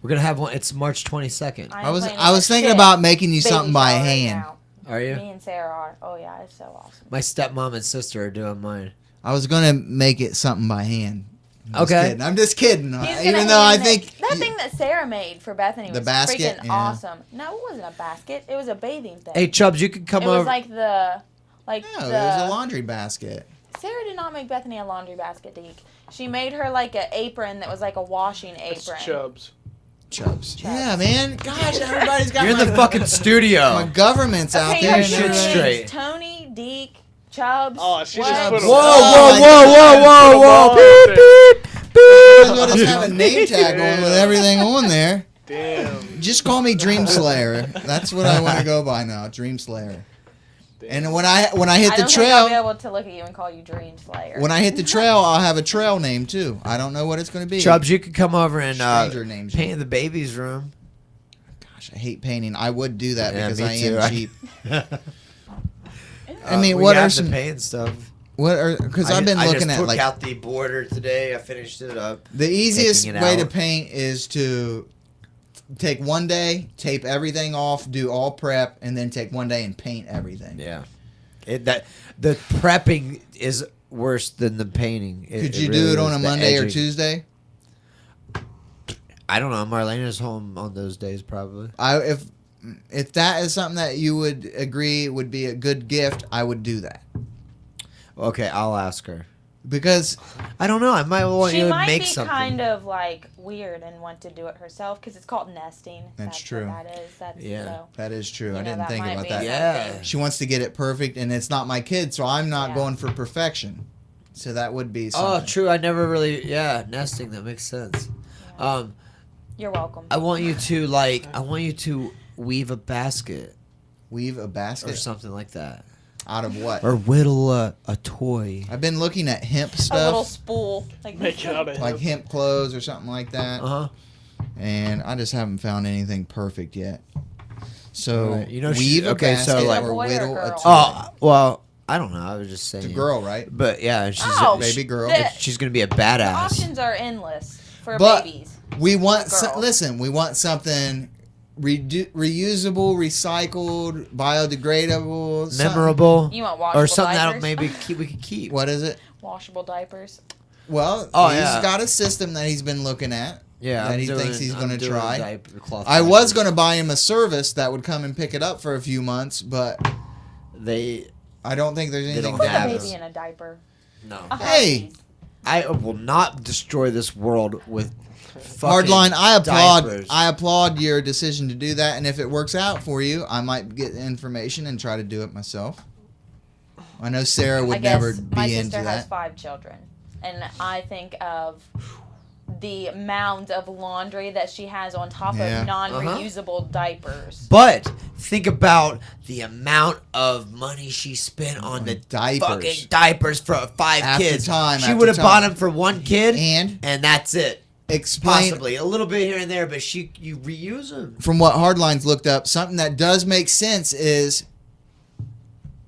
A: We're gonna have one. It's March 22nd.
B: I was
C: planning
B: thinking
C: shit
B: about making you
C: baby
B: something by
C: shower right
B: hand.
C: now.
A: Are you?
C: Me and Sarah are. Oh yeah, it's so awesome.
A: My stepmom and sister are doing mine.
B: I was gonna make it something by hand.
A: Okay.
B: I'm just kidding.
C: He's gonna
B: Even though I
C: hand
B: think
C: that thing that Sarah made for Bethany
B: The
C: was
B: basket?
C: freaking
B: Yeah.
C: awesome. No, it wasn't a basket. It was a bathing thing.
A: Hey Chubbs, you can come
C: it was
A: over.
C: like
B: no, it was a laundry basket.
C: Sarah did not make Bethany a laundry basket, Deke. She made her like an apron that was like a washing
D: It's
C: apron.
D: Chubbs.
B: Chubbs. Yeah, man. Gosh, everybody's got
A: You're in
B: my,
A: the fucking
B: my
A: studio.
B: government's out
C: Okay,
B: there.
C: your
A: shit
B: and
C: names,
A: straight.
C: Tony, Deke, Chubbs.
D: Oh, she
C: what?
D: just put
A: Whoa,
D: a
A: whoa,
B: Oh,
A: whoa, whoa, whoa, whoa! Beep, beep,
B: Might as well
A: beep.
B: just have a name tag on with everything on there.
D: Damn.
B: Just call me Dream Slayer. That's what I want to go by now, Dream Slayer.
D: Damn.
B: And when I hit
C: I
B: the
C: don't think I'll be
B: trail,
C: able to look at you and call you Dream Slayer.
B: when I hit the trail, I'll have a trail name too. I don't know what it's going to be.
A: Chubbs, you could come over and
B: Stranger names.
A: paint the baby's room.
B: Gosh, I hate painting. I would do that
A: Yeah,
B: because
A: me
B: I
A: too.
B: am cheap. I mean,
A: we
B: what
A: have
B: are
A: to
B: some?
A: paint stuff?
B: What are? Because I've been looking
A: I just
B: at
A: took
B: like
A: out the border today. I finished it up.
B: the easiest
A: taking it
B: way to
A: out.
B: paint is to take one day, tape everything off, do all prep, and then take one day and paint everything.
A: Yeah, the prepping is worse than the painting.
B: Could you do it on a Monday or Tuesday?
A: I don't know. Marlena's home on those days probably.
B: If that is something that you would agree would be a good gift, I would do that.
A: Okay, I'll ask her.
B: Because
A: I don't know. I might want
C: she
A: you to
C: might
A: make
C: be
A: something.
C: kind of like weird and want to do it herself because it's called nesting.
B: That's
C: What
B: true.
C: that is. That's
A: Yeah.
C: so,
B: that is true.
C: you
B: I
C: know,
B: didn't
C: that
B: think
C: might
B: about
C: be
B: that.
A: Yeah.
C: something.
B: She wants to get it perfect, and it's not my kid, so I'm not
C: Yeah.
B: going for perfection. So that would be
A: Oh,
B: something.
A: true. I never really. Yeah, nesting. That makes sense.
C: You're welcome.
A: I want you to weave a basket
B: Weave a
A: or
B: basket
A: something like that,
B: out of what?
A: or whittle a toy.
B: I've been looking at hemp
C: a little
B: stuff,
C: spool. Like
D: Make it out of
B: like
D: him.
B: hemp clothes or something like that,
A: Uh huh.
B: and I just haven't found anything perfect yet. So
A: Right. You know,
B: weave a
A: okay, so,
B: basket
A: like-
B: or
C: Boy or
B: whittle a
C: girl?
B: toy.
A: Oh well, I don't know. I was just saying.
B: It's a girl, right?
A: But yeah, she's
C: Oh,
B: Baby girl.
A: she's gonna be a
C: The
A: badass.
C: options are endless for
B: But-
C: babies.
B: We want
C: Girl.
B: listen. We want something reusable, recycled, biodegradable, something-
A: Memorable,
C: You want washable
A: or something
C: diapers?
A: that maybe we could keep.
B: What is it?
C: Washable diapers.
B: Well,
A: Oh,
B: he's
A: yeah.
B: got a system that he's been looking at.
A: Yeah,
B: that
A: I'm
B: he
A: doing-
B: thinks he's
A: I'm
B: going to
A: doing
B: try.
A: diaper cloth
B: I was
A: diapers.
B: going to buy him a service that would come and pick it up for a few months, but
A: They
B: I don't think there's anything
A: don't
C: Put
B: to
C: the
A: have
B: have.
C: baby in a diaper.
A: no.
C: A
B: Hey!
C: Hardee's.
A: I will not destroy this world with fucking
B: Hardline,
A: diapers.
B: I applaud your decision to do that, and if it works out for you, I might get the information and try to do it myself. I know Sarah
C: I
B: would
C: guess
B: never
C: my
B: be
C: sister
B: into
C: has
B: that.
C: 5 children, and I think of the mound of laundry that she has on top
B: Yeah.
C: of non-reusable diapers.
A: But think about the amount of money she spent on the
B: diapers.
A: fucking diapers for 5
B: After
A: kids.
B: time,
A: she
B: after
A: would have
B: time.
A: bought them for 1 kid,
B: And
A: that's it.
B: explain
A: Possibly a little bit here and there, but you reuse them.
B: from what Hardlines looked up, something that does make sense is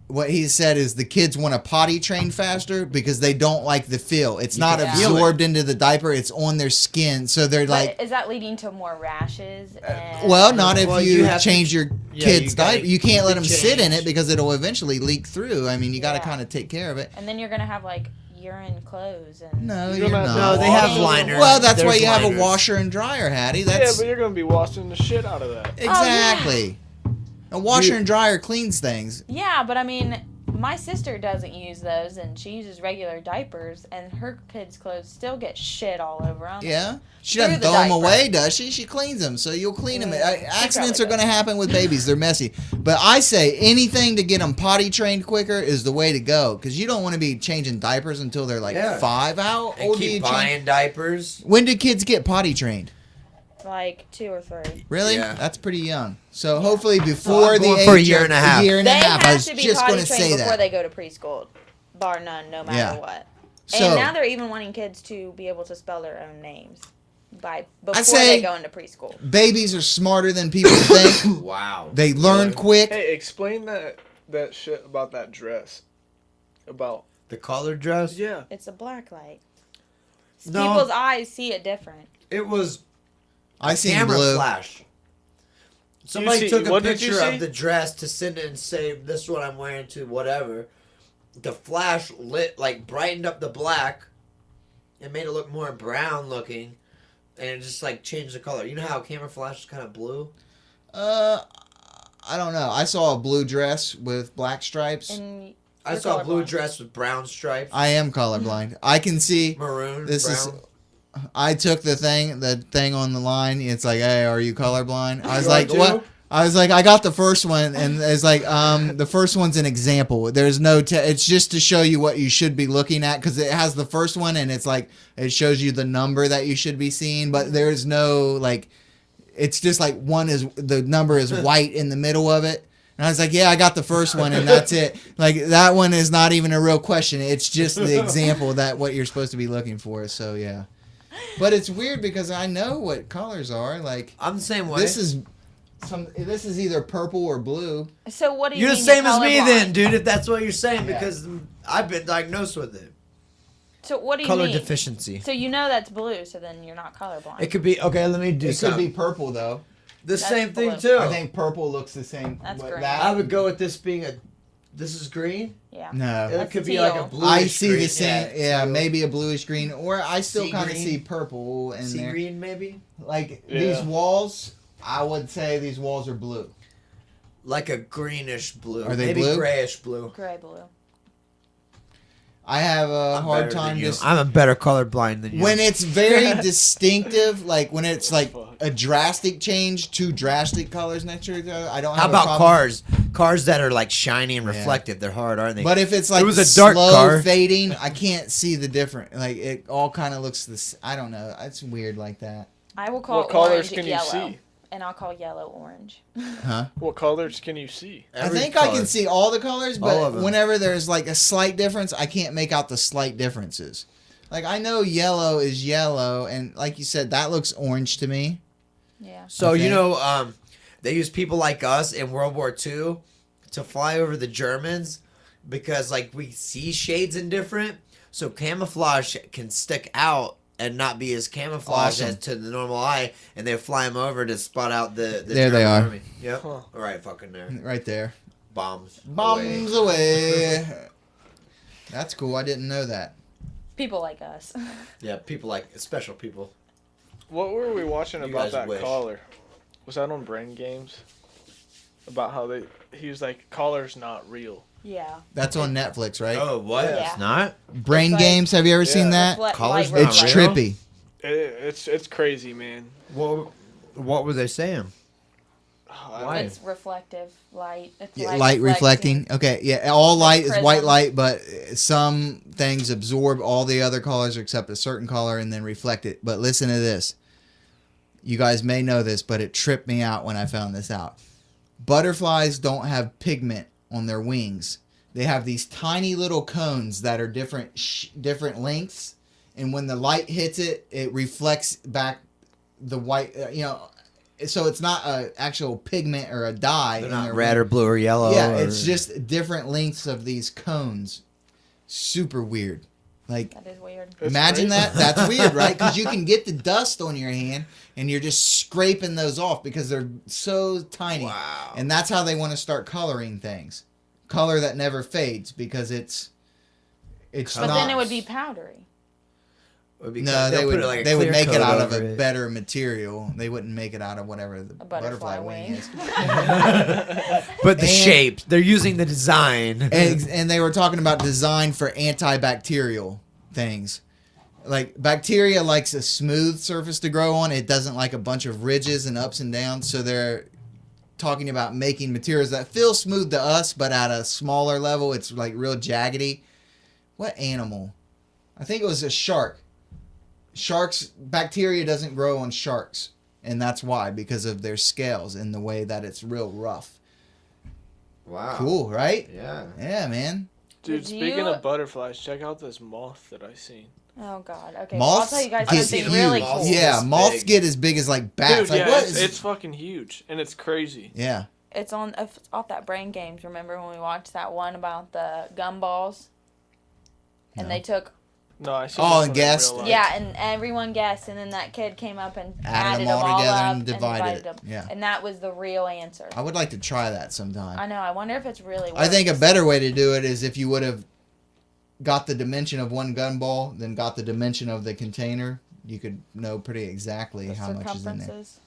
B: what he said is the kids want to potty train faster because they don't like the feel. It's not
A: can feel
B: absorbed into the diaper. It's on their skin. So they're
C: But
B: like,
C: is that leading to more rashes? And
B: well, not if
A: Well,
B: you
A: you have to-
B: change your
A: yeah,
B: kid's
A: you gotta
B: diaper. You can't let them
A: keep it
B: sit in it
A: changed.
B: because it'll eventually leak through. I mean, you got to
C: Yeah.
B: kind of take care of it.
C: And then you're gonna have like urine clothes and.
B: No,
D: You're
B: you're
D: gonna have
B: not.
A: No, they have
D: Washers.
A: liners.
B: Well, that's why
A: There's
B: you have a
A: liners.
B: washer and dryer, Hattie.
D: Yeah,
B: That's
D: but you're gonna be washing the shit out of that.
B: exactly. A washer
A: You-
B: and dryer cleans things.
C: Yeah, but I mean, my sister doesn't use those, and she uses regular diapers, and her kids' clothes still get shit all over them.
B: Yeah. She
C: Through
B: doesn't
C: the
B: throw them
C: diaper.
B: away, does she? She cleans them, so you'll clean them.
C: Yeah, she
B: Accidents are
C: probably
B: going to happen with babies. They're messy. But I say anything to get them potty trained quicker is the way to go, because you don't want to be changing diapers until they're like
A: Yeah.
B: 5. How
A: And
B: old do you
A: keep
B: change?
A: buying diapers.
B: When do kids get potty trained?
C: Like 2 or 3.
B: Really?
A: Yeah.
B: That's pretty young. So hopefully before
A: I'm
B: the
A: going
B: age
A: for a
B: of-
A: year and a half.
B: year and a
C: They
B: half. I
C: have
B: was
C: to be
B: just
C: potty
B: going to
C: trained
B: say
C: before
B: that.
C: they go to preschool, bar none, no matter
B: Yeah.
C: what.
B: So-
C: And now they're even wanting kids to be able to spell their own names before
B: say-
C: they go into preschool.
B: Babies are smarter than people think.
A: Wow.
B: They learn quick.
D: Hey, explain that shit about that dress. About
A: The collared dress?
D: yeah.
C: It's a black light.
A: No.
C: People's eyes see it different.
A: It was
B: I seen
A: camera
B: blue.
A: flash. Somebody
D: see-
A: took a
D: what did you
A: picture
D: see?
A: of the dress to send it and say, this is what I'm wearing to whatever. The flash lit, like, brightened up the black and made it look more brown looking. And it just, like, changed the color. You know how camera flash is kind of blue?
B: I don't know. I saw a blue dress with black stripes.
C: And
A: I
C: you're
A: saw a blue
C: colorblind.
A: dress with brown stripes.
B: I am colorblind. I can see.
A: Maroon,
B: This is-
A: brown.
B: I took the thing on the line. It's like, hey, are you colorblind? I was
A: You
B: like,
A: are
B: what?
A: too?
B: I was like, I got the first one, and it's like, the first one's an example. There's no, it's just to show you what you should be looking at, because it has the first one, and it's like, it shows you the number that you should be seeing, but there's no, like, it's just like the number is white in the middle of it. And I was like, yeah, I got the first one, and that's it. Like, that one is not even a real question. It's just the example that what you're supposed to be looking for. So, yeah. But it's weird because I know what colors are. Like,
A: I'm the same way.
B: this is either purple or blue.
C: So what do you
A: You're the
C: mean
A: same as me
C: colorblind?
A: then, dude, if that's what you're saying,
B: Yeah.
A: because I've been diagnosed with it.
C: So what do you
A: Color
C: mean?
A: deficiency.
C: So you know that's blue, so then you're not colorblind.
A: It could be, okay, let me do
B: It could
A: something.
B: be purple though.
A: The
C: That's
A: same thing,
C: blue.
A: too.
B: I think purple looks the same.
C: That's
B: What,
C: green.
A: I would go with this being this is green.
C: yeah.
B: No.
A: It
C: That's
A: could be
C: teal.
A: like a blue.
B: I see the
A: green.
B: same. Yeah,
A: teal.
B: maybe a bluish green, or I still
A: Sea
B: kind of
A: green.
B: see purple in
A: Sea
B: there.
A: green, maybe?
B: Like
D: Yeah.
B: these walls, I would say these walls are blue.
A: Like a greenish blue.
B: Are they
A: maybe
B: blue?
A: grayish blue.
C: Gray blue.
B: I have a
A: I'm
B: hard
A: better
B: time
A: than you.
B: just
A: I'm a better colorblind than you.
B: when it's very distinctive, like when it's like
D: Fuck.
B: a drastic change, two drastic colors next to each other. I don't.
A: How
B: have a
A: about
B: problem.
A: cars? Cars that are like shiny and
B: Yeah.
A: reflective. They're hard, aren't they?
B: But if it's like
A: was a dark
B: slow
A: car.
B: fading, I can't see the difference. Like it all kind of looks this. I don't know. It's weird like that.
C: I will call
D: What colors
C: orange
D: can you
C: yellow,
D: see?
C: and I'll call yellow orange.
B: Huh?
D: What colors can you see?
A: Every
B: I think I
A: color.
B: can see all the colors,
A: All of
B: but
A: them.
B: whenever there's like a slight difference, I can't make out the slight differences. Like I know yellow is yellow, and like you said, that looks orange to me.
C: Yeah.
A: So
B: Okay.
A: you know, they use people like us in World War II to fly over the Germans because like we see shades in different, so camouflage can stick out and not be as camouflaged
B: Awesome.
A: as to the normal eye, and they fly them over to spot out the
B: There they
A: German
B: are.
A: army. Yep.
D: Huh.
A: All right, fucking there.
B: Right there.
A: Bombs.
B: Bombs away. That's cool. I didn't know that.
C: People like us.
A: Yeah, people like special people.
D: What were we watching
A: You
D: about
A: guys
D: that
A: wish.
D: collar? Was that on Brain Games? About how he was like, collar's not real.
C: Yeah.
B: That's on Netflix, right?
A: Oh, what?
C: Yeah.
A: It's not.
B: Brain
C: It's like-
B: Games. Have you ever seen that?
A: Colors
C: light
A: not
B: It's
A: real?
B: trippy.
D: It's crazy, man.
A: What were they saying? Why?
C: It's reflective light. It's
B: Yeah, light reflecting. Okay, yeah, all light is white
C: prism.
B: light, but some things absorb all the other colors except a certain color and then reflect it. But listen to this. You guys may know this, but it tripped me out when I found this out. Butterflies don't have pigment on their wings. They have these tiny little cones that are different lengths, and when the light hits it, it reflects back the white. so it's not a actual pigment or a dye.
A: They're
B: in
A: not
B: their
A: red or blue or yellow.
B: Yeah,
A: or...
B: it's just different lengths of these cones. Super weird. Like,
C: That is weird.
D: It's
B: imagine
D: crazy.
B: that. That's weird, right? Because you can get the dust on your hand, and you're just scraping those off because they're so tiny.
A: Wow.
B: And that's how they want to start coloring things. Color that never fades because it's
C: But
B: not.
C: then it would be powdery.
B: No, they would they would make it out of a better material. They wouldn't make it out of whatever the
C: A
B: butterfly
C: butterfly
B: wing
C: wing.
B: is.
A: But the
B: And-
A: shape, they're using the design.
B: And they were talking about design for antibacterial things. Like, bacteria likes a smooth surface to grow on. It doesn't like a bunch of ridges and ups and downs. So they're talking about making materials that feel smooth to us, but at a smaller level, it's like real jaggedy. What animal? I think it was a shark. Sharks, bacteria doesn't grow on sharks. And that's why, because of their scales and the way that it's real rough.
A: Wow.
B: Cool, right?
A: Yeah.
B: Yeah, man.
D: Dude,
C: Did
D: speaking
C: you-
D: of butterflies, check out this moth that I seen.
C: Oh God. Okay.
B: Moths
C: Well, I'll tell you guys
B: get
C: something
B: huge.
C: really
A: Moths
C: cool.
B: Yeah,
A: This
B: moths
A: big.
B: get as big as like bats.
D: Dude,
B: Like,
D: yeah,
B: what
D: it's,
B: is
D: it's fucking huge, and it's crazy.
B: Yeah.
C: It's on off that Brain Games. Remember when we watched that one about the gumballs? And
B: No.
C: they took
D: No, I seen
B: Oh,
D: this one
B: and
D: in
B: guessed?
D: real life.
C: yeah, and everyone guessed, and then that kid came up and
B: Added
C: added
B: them all together
C: up
B: and divided it.
C: them.
B: Yeah.
C: And that was the real answer.
B: I would like to try that sometime.
C: I know. I wonder if it's really.
B: I think a
C: works.
B: better way to do it is if you would have got the dimension of one gumball, then got the dimension of the container, you could know pretty exactly
C: The
B: how much is in there.
C: circumferences.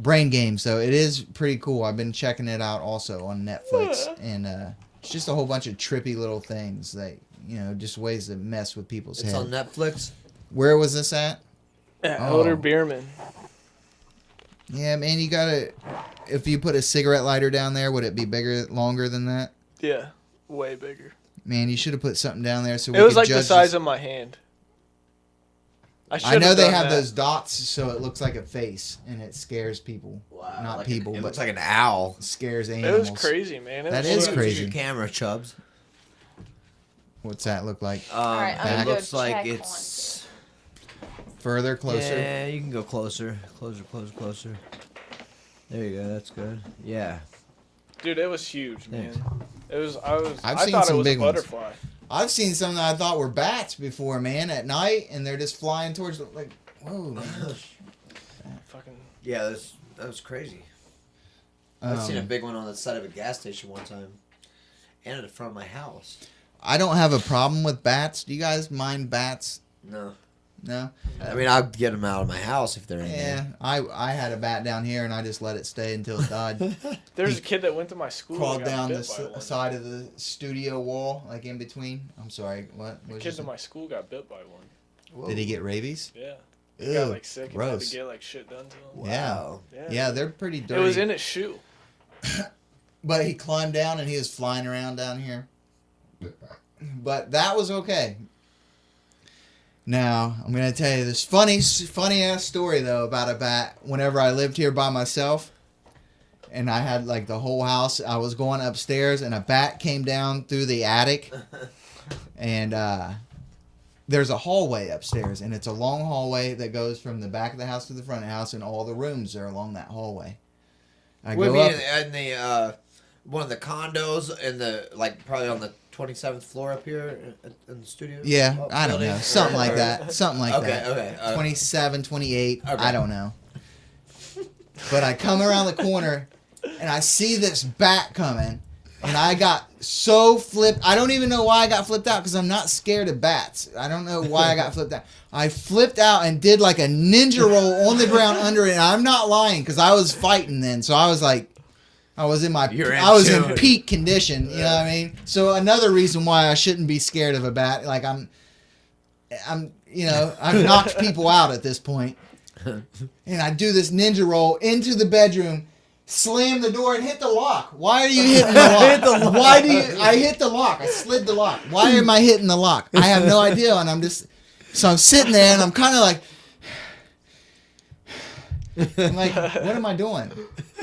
B: Brain Games, so it is pretty cool. I've been checking it out also on Netflix, and it's just a whole bunch of trippy little things that, you know, just ways to mess with people's
A: It's
B: head.
A: on Netflix.
B: Where was this at?
D: At
B: Oh.
D: Elder Bierman.
B: Yeah, man, you gotta. If you put a cigarette lighter down there, would it be bigger, longer than that?
D: Yeah, way bigger.
B: Man, you should have put something down there so we
D: It was
B: could
D: like the
B: judge
D: size
B: this.
D: of my hand.
B: I know they
D: done
B: have
D: that.
B: those dots, so it looks like a face, and it scares people.
A: Wow.
B: Not
A: like
B: people,
A: It
B: but
A: looks like an owl.
B: scares
D: It
B: animals.
D: was crazy, man. It
B: That
D: was
B: is
D: huge.
B: crazy.
A: Your camera, Chubbs.
B: What's that look like?
C: Alright, I'm
B: gonna
A: It
C: go
A: looks like
C: check
A: it's.
B: Further, closer.
A: Yeah, you can go closer, closer. There you go. That's good. Yeah.
D: Dude, it was huge,
A: Thanks.
D: man. It was.
B: I've
D: I
B: seen
D: thought
B: some
D: it was
B: big
D: a
B: ones.
D: butterfly.
B: I've seen some that I thought were bats before, man, at night, and they're just flying towards the, like, whoa, man.
D: Fucking.
A: Yeah, that was crazy. I've seen a
B: Um,
A: big one on the side of a gas station one time, and at the front of my house.
B: I don't have a problem with bats. Do you guys mind bats?
A: No,
B: No?
A: I mean I'll get them out of my house if they're in
B: Yeah, I had a bat down here, and I just let it stay until it died.
D: There's a kid that went to my school.
B: Crawled
D: and got
B: down the
D: bit by one.
B: side of the studio wall, like in between. I'm sorry, what?
D: The
B: was
D: kid in my school got bit by one.
A: there.
B: Did he get rabies?
D: Yeah.
B: Ew,
D: He got like sick and had
B: gross.
D: to get like shit done to him.
A: Wow.
B: Yeah, they're pretty dirty.
D: It was in his shoe.
B: But he climbed down and he was flying around down here. But that was okay. Now, I'm going to tell you this funny ass story, though, about a bat. Whenever I lived here by myself, and I had, like, the whole house, I was going upstairs, and a bat came down through the attic. And there's a hallway upstairs, and it's a long hallway that goes from the back of the house to the front of the house, and all the rooms are along that hallway. I
A: Would
B: go
A: be
B: up.
A: in the one of the condos in the like probably on the 27th floor up here in the studio.
B: Yeah,
A: Oh,
B: I don't
A: building?
B: know. Something like
A: Or-
B: that. Something like
A: Okay,
B: that.
A: okay.
B: 27, 28.
A: Okay.
B: I don't know. But I come around the corner and I see this bat coming. And I got so flipped. I don't even know why I got flipped out because I'm not scared of bats. I don't know why I got flipped out. I flipped out and did like a ninja roll on the ground under it. And I'm not lying because I was fighting then. So I was like, I was in my,
A: You're
B: I was in
A: into it.
B: peak condition. You know what I mean? So another reason why I shouldn't be scared of a bat. Like I'm, you know, I've knocked people out at this point. And I do this ninja roll into the bedroom, slam the door, and hit the lock. Why are you hitting the lock?
A: Hit the lock.
B: Why do you? I hit the lock. I slid the lock. Why am I hitting the lock? I have no idea. And I'm just, so I'm sitting there, and I'm kind of like, I'm like, what am I doing?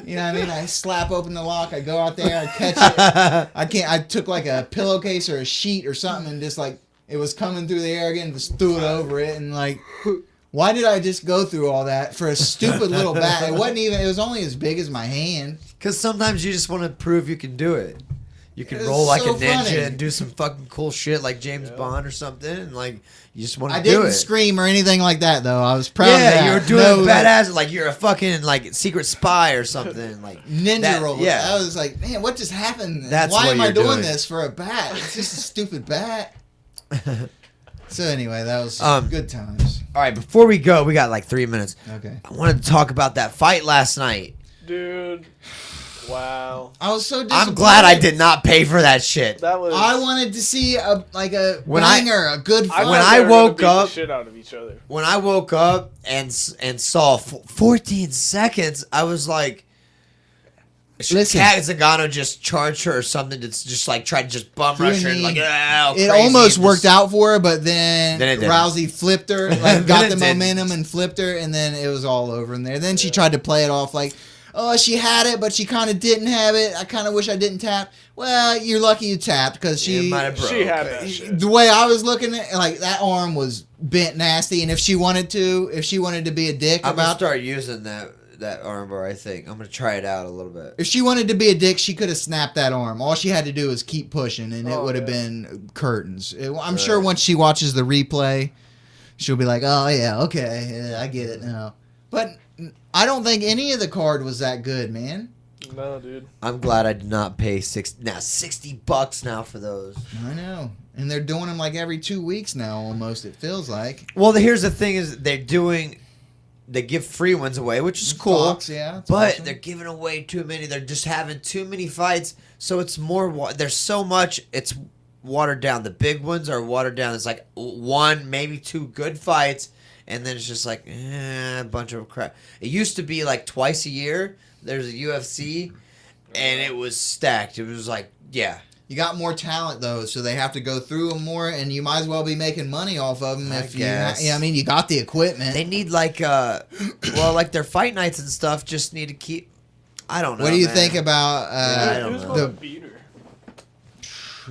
B: You know what I mean? I slap open the lock. I go out there. I catch it. I took like a pillowcase or a sheet or something, and just like it was coming through the air again, just threw it over it, and like Why did I just go through all that for a stupid little bat? It wasn't even. It was only as big as my hand.
A: Because sometimes you just want to prove you can do it. You can
B: It was
A: roll like
B: so
A: a ninja
B: funny.
A: and do some fucking cool shit like James Bond or something, and like you just want
B: I
A: to do
B: didn't
A: it.
B: scream or anything like that though. I was proud of that.
A: Yeah, you were doing
B: No,
A: badass, like you're a fucking like secret spy or something. Like
B: ninja
A: that-
B: roll.
A: yeah.
B: I was like, man, what just happened?
A: That's
B: Why
A: what
B: am I
A: you're
B: doing
A: doing.
B: this for a bat? It's just a stupid bat. So anyway, that was good times.
A: All right, before we go, we got like 3 minutes.
B: Okay.
A: I wanted to talk about that fight last night.
D: Dude, wow.
B: I was so disappointed.
A: I'm glad I did not pay for that shit.
D: That was.
B: I wanted to see a
A: When I-
B: banger, a good fight.
A: when
D: thought
A: I
D: they were gonna
A: woke
D: beat the
A: up-
D: shit out of each other.
A: When I woke up and saw 14 seconds, I was like,
B: Listen.
A: Kat Zingano just charged her or something to just like try to just bum rush her and like, "Ah,
B: It
A: crazy,"
B: almost
A: and
B: worked
A: just-
B: out for her, but then
A: Then it didn't.
B: Rousey flipped her, like
A: Then
B: got
A: it
B: the
A: didn't.
B: momentum and flipped her, and then it was all over in there. Then she tried to play it off like, oh, she had it, but she kind of didn't have it. I kind of wish I didn't tap. Well, you're lucky you tapped because
A: It
B: she.
A: might have broke.
D: She had that shit.
B: The way I was looking at, like that arm was bent nasty, and if she wanted to be a dick
A: I'm gonna
B: about
A: start using that armbar. I think I'm gonna try it out a little bit.
B: If she wanted to be a dick, she could have snapped that arm. All she had to do was keep pushing, and it
D: Oh,
B: would have
D: yeah.
B: been curtains. I'm
A: Right.
B: sure once she watches the replay, she'll be like, "Oh yeah, okay, yeah, I get it now." But I don't think any of the card was that good, man.
D: No, dude.
A: I'm glad I did not pay $60 now for those.
B: I know, and they're doing them like every 2 weeks now, almost. It feels like.
A: Well, here's the thing: is they give free ones away, which is cool.
B: Fox, yeah, it's
A: But
B: awesome.
A: they're giving away too many. They're just having too many fights. So it's more. There's so much. It's watered down. The big ones are watered down. It's like one, maybe two good fights, and then it's just like a bunch of crap. It used to be like twice a year. There's a UFC, and it was stacked. It was like
B: You got more talent though, so they have to go through them more, and you might as well be making money off of them
A: I
B: if
A: guess.
B: I mean, you got the equipment.
A: they need like like their fight nights and stuff. Just need to keep. I don't know.
B: What do you
A: man.
B: think about
A: I don't
D: Who's
A: know.
D: gonna beat her?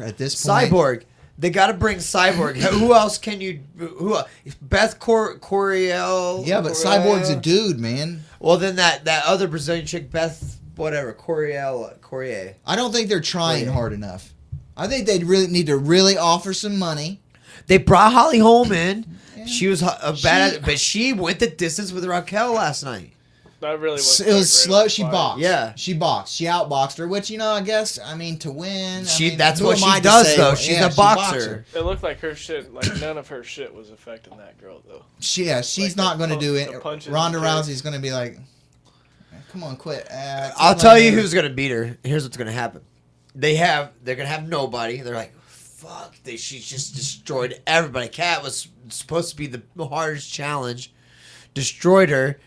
B: at this point?
A: Cyborg? They got to bring Cyborg. Who else can you? Beth Coriel?
B: Yeah, but Cyborg's a dude, man.
A: Well, then that other Brazilian chick, Beth, whatever, Corrier.
B: I don't think they're trying
A: Yeah.
B: hard enough. I think they really need to really offer some money.
A: They brought Holly Holm in.
B: Yeah.
A: She was a bad, but she went the distance with Raquel last night.
D: That really was.
B: It was slow. She boxed.
A: Yeah.
B: She boxed. She outboxed her, which, I guess, to win.
A: That's
B: who
A: what
B: am
A: she
B: I to
A: does,
B: say?
A: though. She's
B: Yeah,
A: a
B: she
A: boxer.
D: It looked like her shit. Like none of her shit was affecting that girl though.
B: She's
D: Like
B: not
D: the
B: going to do it.
D: the punches
B: Ronda
D: and kicks.
B: Rousey's going to be like, come on, quit.
A: I'll tell you who's gonna beat her. Here's what's gonna happen. They're gonna have nobody. They're like, fuck. She just destroyed everybody. Kat was supposed to be the hardest challenge. Destroyed her.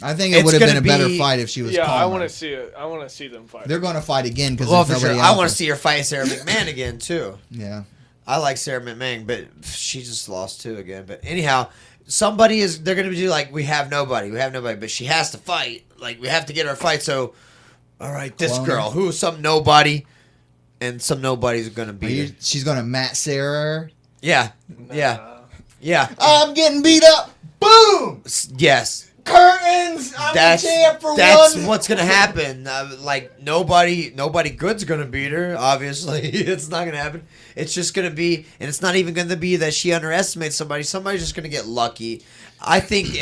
B: I think it
A: It's
B: would have been
A: gonna
B: a better
A: be-
B: fight if she was
D: Yeah, I
B: calmer.
D: want to see it. I want to see them fight.
B: They're going to fight again because
A: Well,
B: there's
A: for sure.
B: nobody
A: I
B: out
A: want
B: there.
A: to see her fight Sarah McMahon again too.
B: Yeah.
A: I like Sarah McMahon, but she just lost too again. But anyhow, they're gonna be like, we have nobody, but she has to fight. Like we have to get her a fight. So, all right, this
B: Clone her.
A: girl, who's some nobody, and some nobody's gonna beat her.
B: She's going to Matt Sarah her.
A: Yeah, yeah, yeah.
B: I'm getting beat up. Boom!
A: Yes.
B: Curtains! I'm
A: That's
B: the champ for
A: that's
B: one.
A: what's gonna happen. Like nobody good's gonna beat her. Obviously, it's not gonna happen. It's just gonna be, and it's not even gonna be that she underestimates somebody. Somebody's just gonna get lucky. I think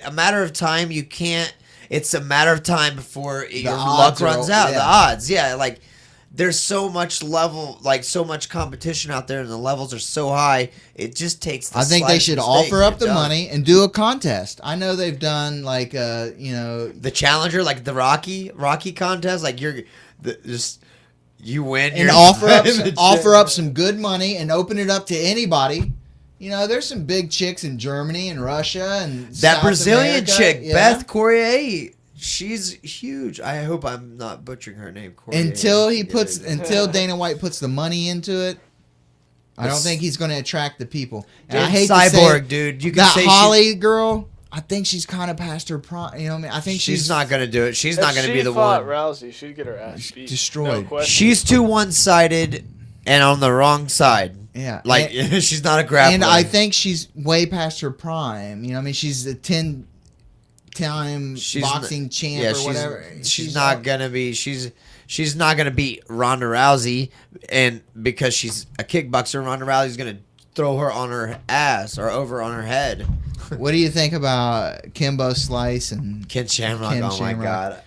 A: a matter of time. You can't. It's a matter of time before your luck
B: odds are
A: runs
B: all-
A: out.
B: yeah.
A: The odds, yeah, like. There's so much so much competition out there, and the levels are so high. It just takes. The
B: I think they
A: slightest
B: should
A: mistake,
B: offer up
A: you're
B: the
A: done.
B: money and do a contest. I know they've done
A: The challenger, like the Rocky contest, like you win.
B: and
A: you're
B: offer up some good money and open it up to anybody. There's some big chicks in Germany and Russia and
A: That
B: South
A: Brazilian
B: America,
A: chick,
B: yeah.
A: Beth Corrier. She's huge. I hope I'm not butchering her name. Corrier.
B: Until Dana White puts the money into it, I don't think he's going to attract the people. And I hate to
A: Cyborg,
B: say,
A: dude. You can
B: that
A: say
B: Holly girl. I think she's kind of past her prime. You know what I mean? I think
A: she's not gonna do it. She's
D: If
A: not gonna
D: she
A: be the
D: fought
A: one.
D: Rousey, she'd get her ass beat.
B: Destroyed.
D: No question.
A: She's too one-sided, and on the wrong side.
B: Yeah.
A: Like
B: and,
A: she's not a grappler.
B: and I think she's way past her prime. You know, I mean, she's a 10-time boxing champ or whatever.
A: She's not gonna be. She's not gonna beat Ronda Rousey, and because she's a kickboxer, Ronda Rousey's gonna throw her on her ass or over on her head.
B: What do you think about Kimbo Slice and
A: Ken Shamrock?
B: Ken
A: Oh
B: Shamrock.
A: my god,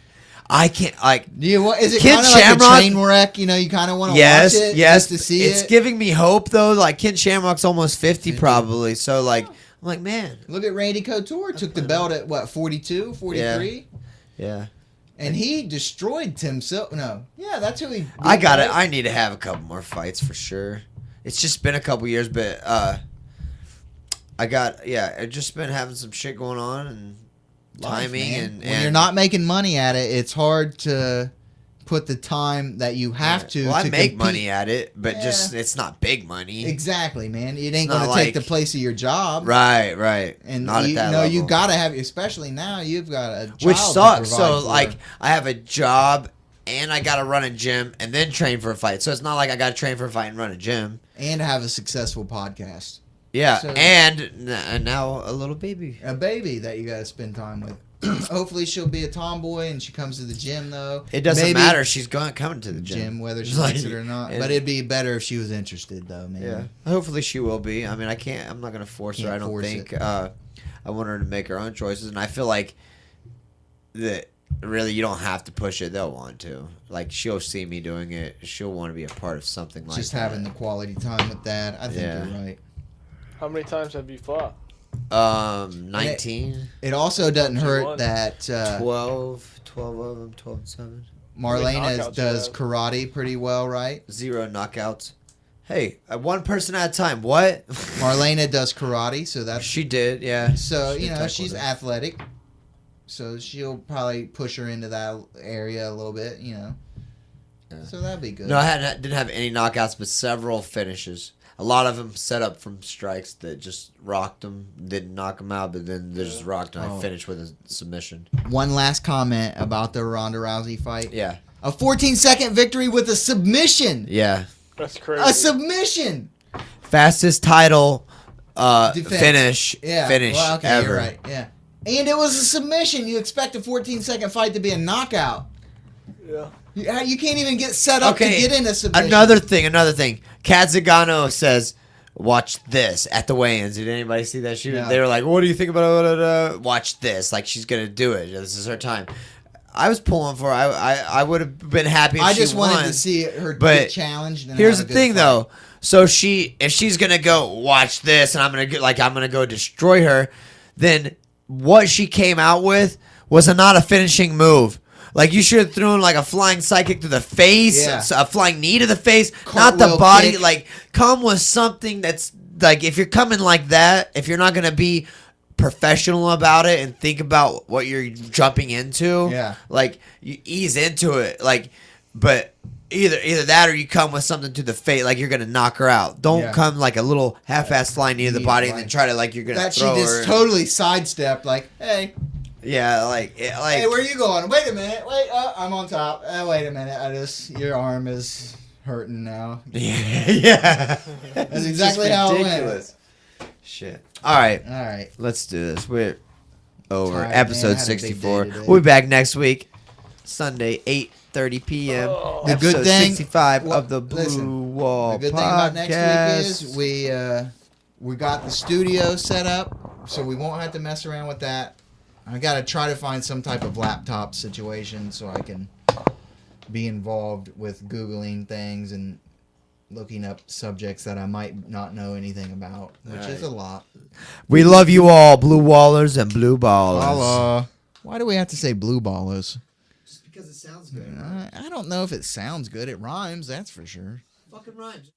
A: I can't like.
B: Do you? Is it
A: Ken
B: kind of like a
A: Shamrock-
B: train wreck? You know, you kind of want to
A: Yes,
B: watch it
A: yes.
B: just to see
A: it's
B: it.
A: giving me hope though. Like Ken Shamrock's almost 50 probably. So like, I'm like, man.
B: Look at Randy Couture. Took the belt at what, 42, 43?
A: Yeah.
B: And he destroyed Tim Silver. No. Yeah, that's who he beat,
A: I got it.
B: right?
A: I need to have a couple more fights for sure. It's just been a couple years, but I've just been having some shit going on and
B: Life,
A: timing
B: man.
A: and
B: when you're not making money at it, it's hard to put the time that you have to.
A: Well, I
B: to
A: make
B: compete.
A: money at it, but
B: Yeah.
A: just it's not big money.
B: Exactly, man. It ain't
A: not
B: going to take the
A: like-
B: place of your job.
A: Right.
B: And
A: not
B: you
A: at that
B: know,
A: level.
B: you got to have, especially now, you've got a child
A: Which
B: to
A: sucks. So
B: provide for.
A: like, I have a job and I gotta run a gym and then train for a fight. So it's not like I gotta train for a fight and run a gym.
B: and have a successful podcast.
A: Yeah,
B: So-
A: and now a little baby.
B: A baby that you got to spend time with. Hopefully she'll be a tomboy and she comes to the gym though.
A: It doesn't
B: Maybe
A: matter. She's coming to the
B: Gym,
A: gym.
B: whether she
A: Like,
B: likes it or not.
A: and-
B: But it'd be better if she was interested though, man.
A: Yeah, hopefully she will be. I mean, I'm not gonna force her.
B: Can't
A: I don't
B: force
A: think.
B: it.
A: I want her to make her own choices, and I feel like that really you don't have to push it. They'll want to. Like she'll see me doing it. She'll want to be a part of something like
B: Just
A: that.
B: having the quality time with that. I think
A: Yeah.
B: you're right.
D: How many times have you fought?
A: 19,
B: It also doesn't
D: She
B: hurt
D: won.
B: that
A: 12 of them, 12 and 7.
B: Marlena
D: knockouts
B: does
D: you have?
B: karate pretty well, right?
A: 0 knockouts. Hey, one person at a time. What?
B: Marlena does karate, so that's
A: She did, yeah.
B: so
A: She
B: you know
A: tackled
B: she's
A: it.
B: athletic, so she'll probably push her into that area a little bit, you know.
A: Yeah.
B: So that'd be good.
A: No, didn't have any knockouts, but several finishes. A lot of them set up from strikes that just rocked them, didn't knock them out, but then they just rocked and I
B: Oh.
A: finished with a submission.
B: One last comment about the Ronda Rousey fight:
A: Yeah,
B: a 14-second victory with a submission.
A: yeah.
D: That's crazy.
B: A submission.
A: Fastest title
B: Defense.
A: finish
B: Well, okay,
A: ever.
B: you're right. Yeah. And it was a submission. You expect a 14-second fight to be a knockout.
D: Yeah.
B: You can't even get set up
A: Okay,
B: to get in a submission.
A: Another thing. Kat Zagano says, "Watch this" at the weigh-ins. Did anybody see that?
B: Yeah.
A: They were like, "What do you think about watch this?" Like she's gonna do it. This is her time. I was pulling for her. I would have been happy if
B: I
A: she
B: just wanted
A: won.
B: to see her
A: but
B: get challenged. And
A: Here's
B: have
A: the
B: a good
A: thing,
B: fight.
A: though. So if she's gonna go watch this, and I'm gonna go destroy her, then what she came out with was not a finishing move. Like you should have thrown like a flying sidekick to the face,
B: Yeah.
A: a flying knee to the face, not the
B: Cartwheel
A: body.
B: kick.
A: Like come with something that's like if you're coming like that, if you're not gonna be professional about it and think about what you're jumping into,
B: Yeah.
A: like you ease into it, like but. Either that or you come with something to the face, like you're gonna knock her out. Don't
B: Yeah.
A: come like a little half-ass flying knee to the
B: Knee
A: body
B: to
A: and then
B: body.
A: try to like you're gonna
B: That she
A: throw
B: just
A: her.
B: totally sidestepped. Like, hey,
A: Like
B: hey, where are you going? Wait a minute. Wait, I'm on top. Wait a minute. Your arm is hurting now.
A: yeah.
B: That's exactly how it went.
A: Shit. All right,
B: All right.
A: let's do this. We're over.
B: Tired, man.
A: Episode
B: I had a big day
A: 64.
B: today.
A: We'll be back next week, Sunday, 8:30 p.m.
D: Oh.
B: The good
A: Episode
B: thing-
A: 65
B: well,
A: of the Blue
B: listen,
A: Wall
B: The good thing about next week is we got the studio set up, so we won't have to mess around with that. I got to try to find some type of laptop situation so I can be involved with Googling things and looking up subjects that I might not know anything about, which is
A: Right.
B: a lot.
A: We love you all, Blue Wallers and Blue Ballers.
B: Why do we have to say blue ballers?
A: Just because it sounds good.
B: I don't know if it sounds good. It rhymes, that's for sure.
A: Fucking rhymes.